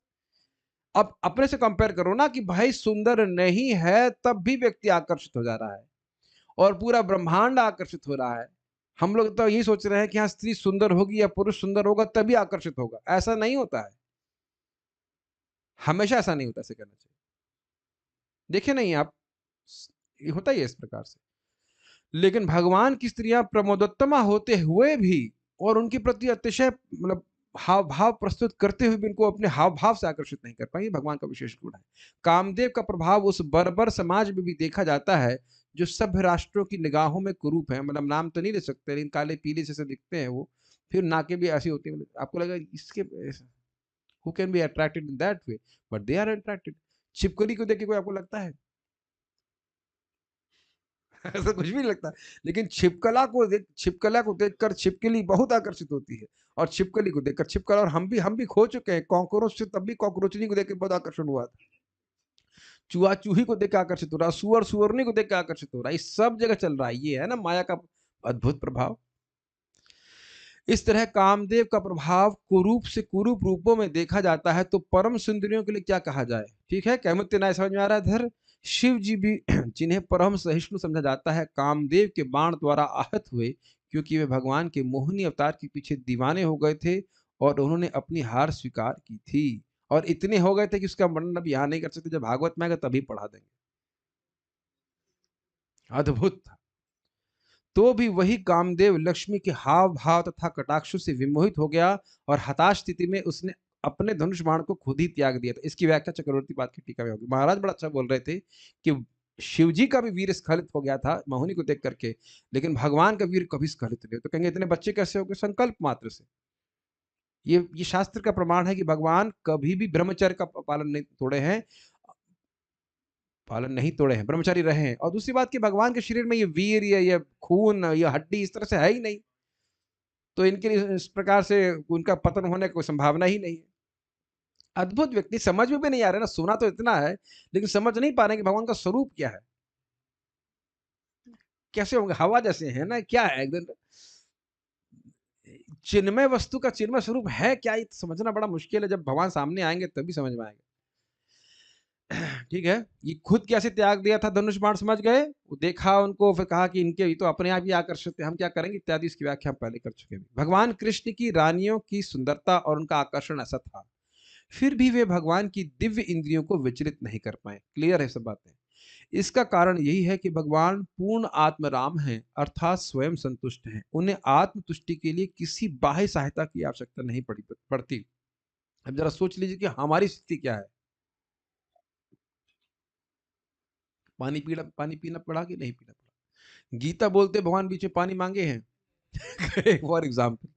अब अपने से कंपेयर करो ना, कि भाई सुंदर नहीं है तब भी व्यक्ति आकर्षित हो जा रहा है, और पूरा ब्रह्मांड आकर्षित हो रहा है। हम लोग तो यही सोच रहे हैं कि हाँ स्त्री सुंदर होगी या पुरुष सुंदर होगा तभी आकर्षित होगा, ऐसा नहीं होता है, हमेशा ऐसा नहीं होता, ऐसे कहना चाहिए। देखे नहीं आप, ये होता ही है इस प्रकार से। लेकिन भगवान की स्त्रियां प्रमोदोत्तमा होते हुए भी और उनके प्रति अतिशय मतलब हाव भाव प्रस्तुत करते हुए भी उनको अपने हाव भाव से आकर्षित नहीं कर पाएंगे, भगवान का विशेष गुण है। कामदेव का प्रभाव उस बर्बर समाज में भी देखा जाता है जो सभ्य राष्ट्रों की निगाहों में कुरूप है, मतलब नाम तो नहीं ले सकते, लेकिन काले पीले जैसे दिखते हैं वो, फिर नाके भी ऐसी होती है, आपको लगा इसके who can be attracted in that way, but they are attracted. छिपकली को देख के कोई आपको लगता है? ऐसा कुछ भी नहीं लगता। लेकिन छिपकला को देखकर छिपकली बहुत आकर्षित होती है, और छिपकली को देखकर छिपकला। और हम भी खो चुके हैं कॉकरोच से, तब भी कॉकरोचनी को देख के बहुत आकर्षण हुआ था, चूहा चूही को देख के आकर्षित हो रहा, सुअर सुअरनी को देख के आकर्षित हो रहा है, सब जगह चल रहा है। ये है ना माया का अद्भुत प्रभाव। इस तरह कामदेव का प्रभाव कुरूप से कुरूप रूपों में देखा जाता है, तो परम सुंदरियों के लिए क्या कहा जाए? ठीक है, कैमुत्य न्याय समझ में आ रहा है? धर शिव जी भी जिन्हें परम सहिष्णु समझा जाता है, कामदेव के बाण द्वारा आहत हुए, क्योंकि वे भगवान के मोहिनी अवतार के पीछे दीवाने हो गए थे, और उन्होंने अपनी हार स्वीकार की थी। और इतने हो गए थे कि उसका वर्णन अब यहाँ नहीं कर सकते, जब भागवत में आएगा तभी पढ़ा देंगे। अद्भुत था। तो भी वही कामदेव लक्ष्मी के हाव भाव तथा कटाक्षों से विमोहित हो गया, और हताश स्थिति में उसने अपने धनुष बाण को खुद ही त्याग दिया था। इसकी व्याख्या चक्रवर्ती बात की टीका में होगी। महाराज बड़ा अच्छा बोल रहे थे कि शिवजी का भी वीर स्खलित हो गया था मोहिनी को देख करके, लेकिन भगवान का वीर कभी स्खलित नहीं। तो कहेंगे इतने बच्चे कैसे हो गए? संकल्प मात्र से। ये शास्त्र का प्रमाण है कि भगवान कभी भी ब्रह्मचर्य का पालन नहीं तोड़े हैं। पालन नहीं तोड़े हैं, ब्रह्मचारी रहे हैं। और दूसरी बात कि भगवान के शरीर में ये वीर या ये खून या हड्डी इस तरह से है ही नहीं, तो इनके लिए इस प्रकार से उनका पतन होने की कोई संभावना ही नहीं है। अद्भुत व्यक्ति, समझ में भी नहीं आ रहा ना, सुना तो इतना है लेकिन समझ नहीं पा रहे कि भगवान का स्वरूप क्या है, कैसे होंगे, हवा जैसे है ना, क्या है एकदम चिन्मय वस्तु का चिन्मय स्वरूप है क्या, ये समझना बड़ा मुश्किल है। जब भगवान सामने आएंगे तभी समझ में आएगा। ठीक है, ये खुद कैसे त्याग दिया था धनुष बाण, समझ गए, वो देखा उनको, फिर कहा कि इनके ये तो अपने आप ही आकर्षित है, हम क्या करेंगे इत्यादि, इसकी व्याख्या हम पहले कर चुके हैं। भगवान कृष्ण की रानियों की सुंदरता और उनका आकर्षण ऐसा था, फिर भी वे भगवान की दिव्य इंद्रियों को विचलित नहीं कर पाए। क्लियर है सब बातें। इसका कारण यही है कि भगवान पूर्ण आत्मराम हैं, अर्थात स्वयं संतुष्ट हैं। उन्हें आत्मतुष्टि के लिए किसी बाह्य सहायता की आवश्यकता नहीं पड़ती। अब जरा सोच लीजिए कि हमारी स्थिति क्या है। पानी पीना पड़ा कि नहीं पीना पड़ा? गीता बोलते भगवान बीच में पानी मांगे हैं। फॉर एग्जाम्पल,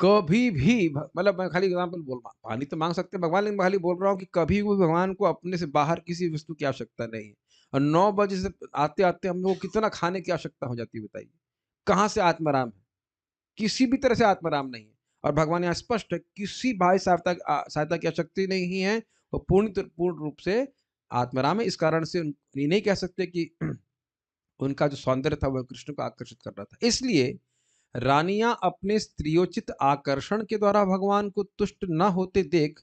कभी भी मतलब मैं खाली एग्जाम्पल बोल रहा हूँ, पानी तो मांग सकते हैं भगवान, लेकिन मैं खाली बोल रहा हूँ कि कभी भी भगवान को अपने से बाहर किसी वस्तु की आवश्यकता नहीं है। और 9 बजे से आते आते हम लोग को कितना खाने की आवश्यकता हो जाती है, बताइए कहाँ से आत्माराम है? किसी भी तरह से आत्माराम नहीं है। और भगवान यहाँ स्पष्ट है, किसी बाह्य सहायता की आवश्यकता नहीं है, वो पूर्ण रूप से आत्माराम है। इस कारण से ये नहीं कह सकते कि उनका जो सौंदर्य था वह कृष्ण को आकर्षित कर रहा था। इसलिए रानियां अपने स्त्रियोचित आकर्षण के द्वारा भगवान को तुष्ट न होते देख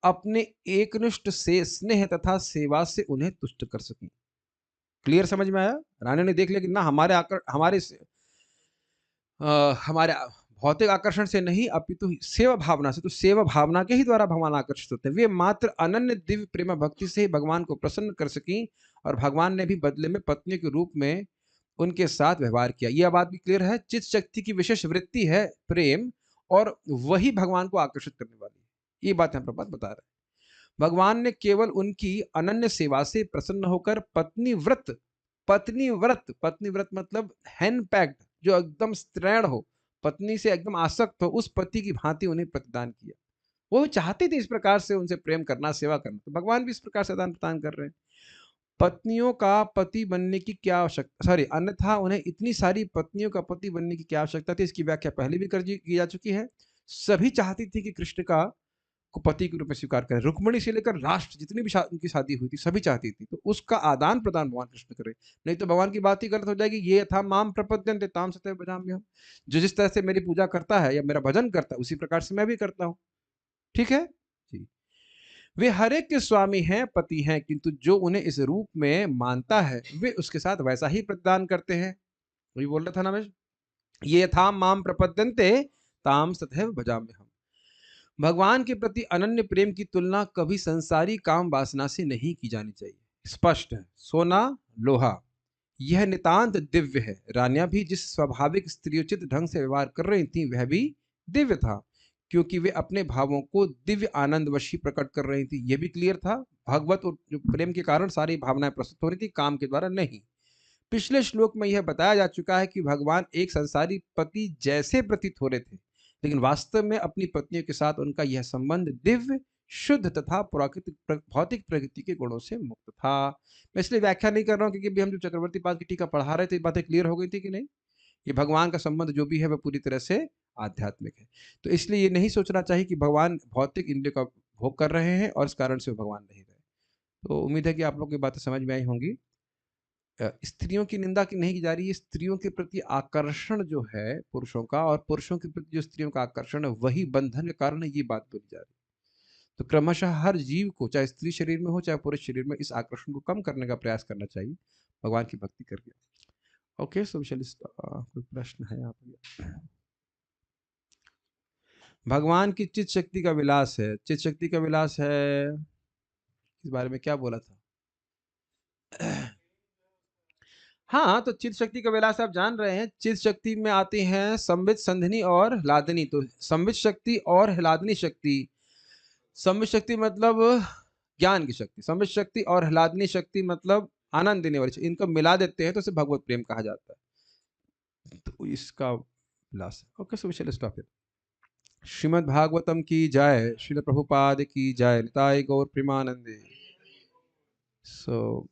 अपने एकनिष्ठ से स्नेह तथा सेवा से उन्हें तुष्ट कर सकें। क्लियर समझ में आया? रानी ने देख लिया कि ना हमारे भौतिक आकर्षण से नहीं, अपितु सेवा भावना से, तो सेवा भावना के ही द्वारा भगवान आकर्षित होते हैं। वे मात्र अनन्य दिव्य प्रेम भक्ति से ही भगवान को प्रसन्न कर सकी, और भगवान ने भी बदले में पत्नी के रूप में उनके साथ व्यवहार किया। यह बात भी क्लियर है, चित्त शक्ति की विशेष वृत्ति है प्रेम, और वही भगवान को आकर्षित करने वाली है। ये बात हम प्रभात बता रहे हैं। भगवान ने केवल उनकी अनन्य सेवा से प्रसन्न होकर पत्नी व्रत मतलब हैंड पैक्ड, जो एकदम स्त्रीण हो, पत्नी से एकदम आसक्त हो, उस पति की भांति उन्हें प्रतिदान किया। वो चाहते थे इस प्रकार से उनसे प्रेम करना, सेवा करना, तो भगवान भी इस प्रकार से आदान प्रदान कर रहे हैं। पत्नियों का पति बनने की क्या आवश्यकता, सॉरी, अन्यथा उन्हें इतनी सारी पत्नियों का पति बनने की क्या आवश्यकता थी, इसकी व्याख्या पहले भी की जा चुकी है। सभी चाहती थी कि कृष्ण का को पति के रूप में स्वीकार करें। रुक्मणी से लेकर राष्ट्र जितनी भी उनकी शादी हुई थी, सभी चाहती थी, तो उसका आदान प्रदान भगवान कृष्ण करे। नहीं तो भगवान की बात ही गलत हो जाएगी। ये था माम प्रपद्यन्ते ताम सतैव भजाम्यहम्, जो जिस तरह से मेरी पूजा करता है या मेरा भजन करता है, उसी प्रकार से मैं भी करता हूँ। ठीक है जी। वे हर एक के स्वामी हैं, पति हैं, किंतु जो उन्हें इस रूप में मानता है वे उसके साथ वैसा ही प्रदान करते हैं। वही बोल रहा था ना मैं, ये था माम प्रपद्यन्ते ताम सतैव भजाम्यहम्। भगवान के प्रति अनन्य प्रेम की तुलना कभी संसारी काम वासना से नहीं की जानी चाहिए। स्पष्ट है, सोना लोहा, यह नितांत दिव्य है। रानियां भी जिस स्वाभाविक स्त्रियोचित ढंग से व्यवहार कर रही थी वह भी दिव्य था, क्योंकि वे अपने भावों को दिव्य आनंद वशी प्रकट कर रही थी। यह भी क्लियर था, भगवत और जो प्रेम के कारण सारी भावनाएं प्रस्तुत हो रही थी, काम के द्वारा नहीं। पिछले श्लोक में यह बताया जा चुका है कि भगवान एक संसारी पति जैसे प्रतीत हो रहे थे, लेकिन वास्तव में अपनी पत्नियों के साथ उनका यह संबंध दिव्य, शुद्ध तथा प्राकृतिक भौतिक प्रकृति के गुणों से मुक्त था। मैं इसलिए व्याख्या नहीं कर रहा हूँ, क्योंकि अभी हम जो चक्रवर्ती पाद की टीका पढ़ा रहे थे, बातें क्लियर हो गई थी कि नहीं। ये भगवान का संबंध जो भी है वह पूरी तरह से आध्यात्मिक है। तो इसलिए ये नहीं सोचना चाहिए कि भगवान भौतिक इंद्रियों का भोग कर रहे हैं और इस कारण से वो भगवान नहीं रहे। तो उम्मीद है कि आप लोग की बातें समझ में आई होंगी। स्त्रियों की निंदा की नहीं की जा रही है, स्त्रियों के प्रति आकर्षण जो है पुरुषों का, और पुरुषों के प्रति जो स्त्रियों का आकर्षण है, वही बंधन के कारण ये बात बोली जा रही है। तो क्रमशः हर जीव को, चाहे स्त्री शरीर में हो चाहे पुरुष शरीर में, इस आकर्षण को कम करने का प्रयास करना चाहिए भगवान की भक्ति करके। ओके, सो कोई प्रश्न है यहाँ पर? भगवान की चित शक्ति का विलास है, चित शक्ति का विलास है, इस बारे में क्या बोला था? हाँ, तो चित शक्ति का विलास आप जान रहे हैं। चित शक्ति में आती हैं संवित, संधिनी और हलादनी। तो संवित शक्ति और हलादनी शक्ति, संवित शक्ति मतलब ज्ञान की शक्ति, संवित शक्ति और हलादनी शक्ति मतलब आनंद देने वाली। इनको मिला देते हैं तो इसे भगवत प्रेम कहा जाता है। तो इसका विलास है। Okay, so we shall stop here. Shrimad Bhagavatam की जय, श्रील प्रभुपाद की जय, निताय गौर प्रेमानंदे। सो